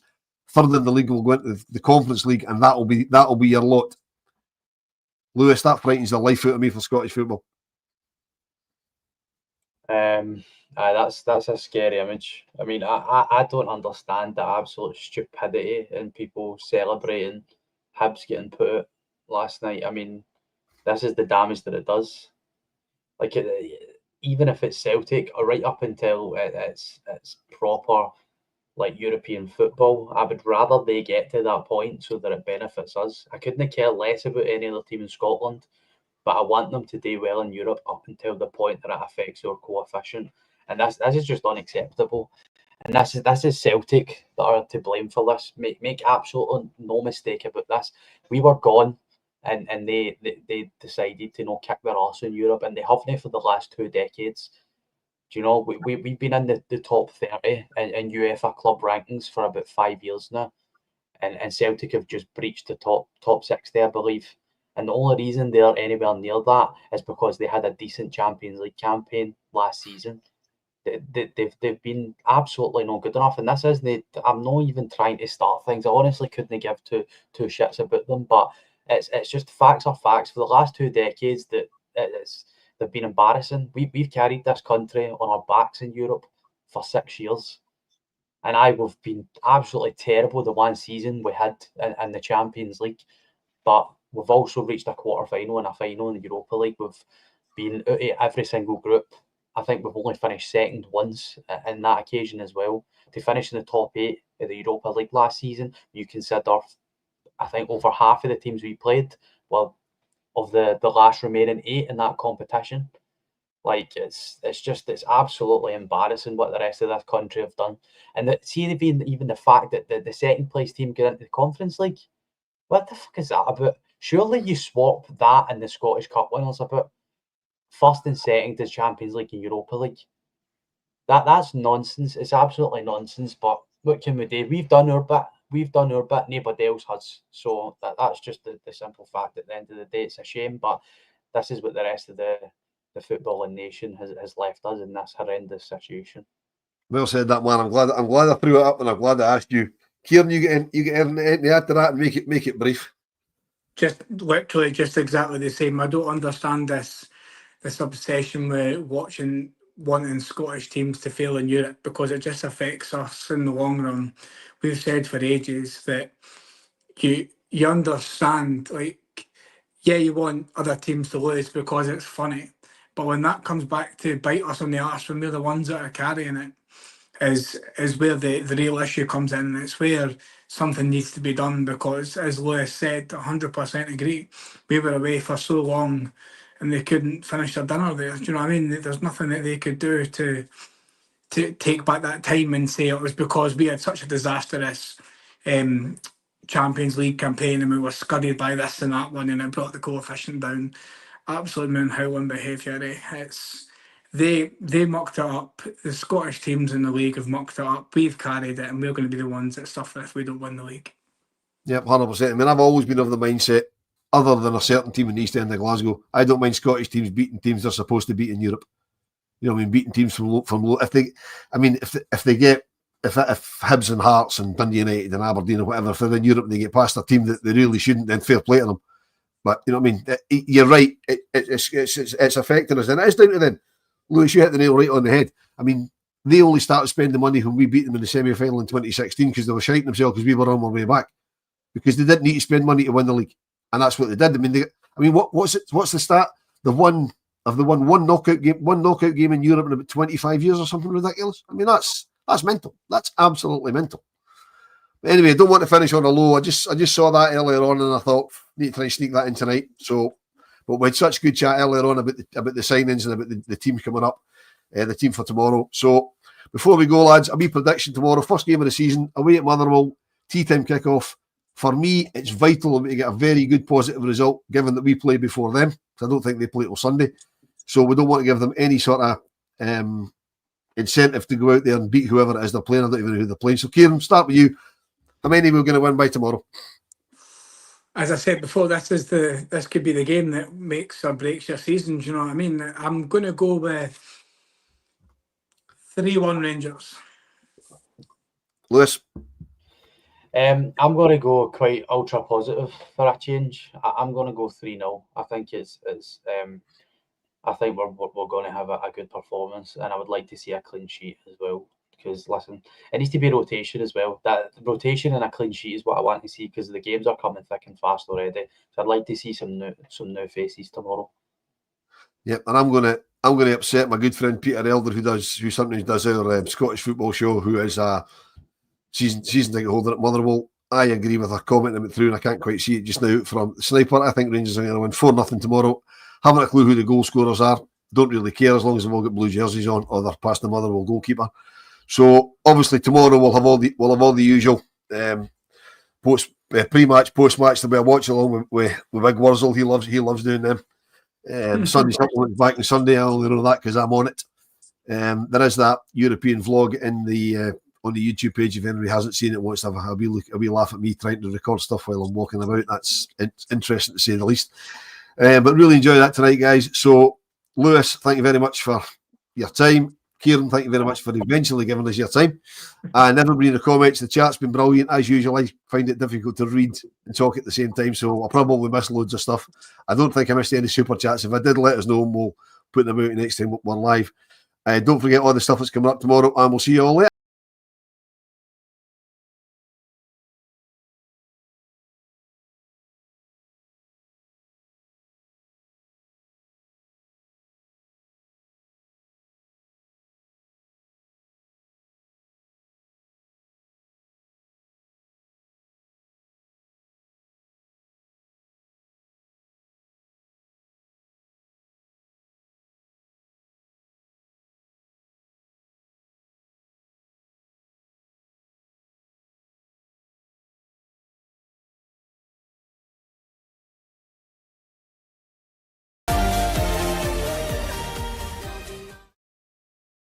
third in the league will go into the Conference League, and that'll be your lot. Lewis, that frightens the life out of me for Scottish football. That's a scary image. I mean, I don't understand the absolute stupidity in people celebrating Hibs getting put out last night. I mean, this is the damage that it does. Like, even if it's Celtic, or right up until it's proper, like, European football, I would rather they get to that point so that it benefits us. I couldn't care less about any other team in Scotland, but I want them to do well in Europe up until the point that it affects your coefficient. And this is just unacceptable. And this is Celtic that are to blame for this. Make absolutely no mistake about this. We were gone, and they decided to kick their arse in Europe, and they haven't for the last 2 decades. Do you know, we've been in the top 30 in UEFA club rankings for about 5 years now, and Celtic have just breached the top 60, I believe. And the only reason they're anywhere near that is because they had a decent Champions League campaign last season. They've been absolutely not good enough, and this isn't. I'm not even trying to start things. I honestly couldn't give two shits about them, but it's just facts are facts. For the last 2 decades, they've been embarrassing. We've carried this country on our backs in Europe for 6 years, and we've been absolutely terrible the one season we had in the Champions League, but we've also reached a quarter-final and a final in the Europa League. We've been out of every single group. I think we've only finished second once in that occasion as well. To finish in the top 8 of the Europa League last season, you consider, I think, over half of the teams we played were of the last remaining 8 in that competition. Like, it's absolutely embarrassing what the rest of this country have done. And even the fact that the second place team get into the Conference League, what the fuck is that about? Surely you swap that and the Scottish Cup winners about first and second is Champions League and Europa League. That's nonsense. It's absolutely nonsense. But what can we do? We've done our bit. Nobody else has. So that's just the simple fact. At the end of the day, it's a shame. But this is what the rest of the footballing nation has left us in this horrendous situation. Well said, that man. I'm glad I threw it up, and I'm glad I asked you. Kieran, you get in after that and make it brief. Just literally just exactly the same. I don't understand this obsession with wanting Scottish teams to fail in Europe, because it just affects us in the long run. We've said for ages that you understand, like, yeah, you want other teams to lose because it's funny, but when that comes back to bite us on the arse, when we're the ones that are carrying it, is where the real issue comes in. It's where something needs to be done because, as Lewis said, 100% agree. We were away for so long and they couldn't finish their dinner there. Do you know what I mean? There's nothing that they could do to take back that time and say it was because we had such a disastrous Champions League campaign and we were scuddied by this and that one and it brought the coefficient down. Absolute moon howling behaviour. They mucked it up. The Scottish teams in the league have mucked it up. We've carried it and we're going to be the ones that suffer if we don't win the league. Yep, 100%. I mean, I've always been of the mindset, other than a certain team in the East End of Glasgow, I don't mind Scottish teams beating teams they're supposed to beat in Europe. You know what I mean? Beating teams from low. If Hibs and Hearts and Dundee United and Aberdeen or whatever, if they're in Europe and they get past a team that they really shouldn't, then fair play to them. But you know what I mean? You're right. It's affecting us, and it is down to them. Lewis, you hit the nail right on the head. I mean, they only started spending money when we beat them in the semi-final in 2016 because they were shiting themselves because we were on our way back, because they didn't need to spend money to win the league, and that's what they did. I mean, what's the stat? They've won one knockout game in Europe in about 25 years or something ridiculous. I mean, that's mental. That's absolutely mental. But anyway, I don't want to finish on a low. I just saw that earlier on and I thought, need to try and sneak that in tonight. So, but we had such good chat earlier on about the signings and about the team coming up, the team for tomorrow. So before we go, lads, a wee prediction tomorrow. First game of the season, away at Motherwell, tea time kickoff. For me, it's vital that we get a very good positive result, given that we play before them. I don't think they play till Sunday. So we don't want to give them any sort of incentive to go out there and beat whoever it is they're playing. I don't even know who they're playing. So Kieran, start with you. How many we're going to win by tomorrow? As I said before, this could be the game that makes or breaks your season. Do you know what I mean? I'm going to go with 3-1 Rangers. Lewis? I'm going to go quite ultra positive for a change. I'm going to go 3-0. I think I think we're going to have a good performance, and I would like to see a clean sheet as well. Because listen, it needs to be rotation as well. That rotation and a clean sheet is what I want to see, because the games are coming thick and fast already. So I'd like to see some new faces tomorrow. Yep, and I'm going to upset my good friend Peter Elder, who sometimes does our Scottish football show, who is a season ticket holder at Motherwell. I agree with her comment that went through, and I can't quite see it just now from Sniper. I think Rangers are going to win 4-0 tomorrow. Haven't a clue who the goal scorers are. Don't really care as long as they've all got blue jerseys on or they're past the Motherwell goalkeeper. So obviously tomorrow we'll have all the usual pre-match, post-match. There'll be a watch along with Big Wurzel. He loves doing them. Sunday supplements back on Sunday. I only know that because I'm on it. There is that European vlog in the on the YouTube page. If anybody hasn't seen it, wants to have a wee laugh at me trying to record stuff while I'm walking about. That's interesting to say the least. But really enjoy that tonight, guys. So Lewis, thank you very much for your time. Kieran, thank you very much for eventually giving us your time. And everybody in the comments, the chat's been brilliant. As usual, I find it difficult to read and talk at the same time, so I'll probably miss loads of stuff. I don't think I missed any super chats. If I did, let us know and we'll put them out next time we're live. Don't forget all the stuff that's coming up tomorrow, and we'll see you all later.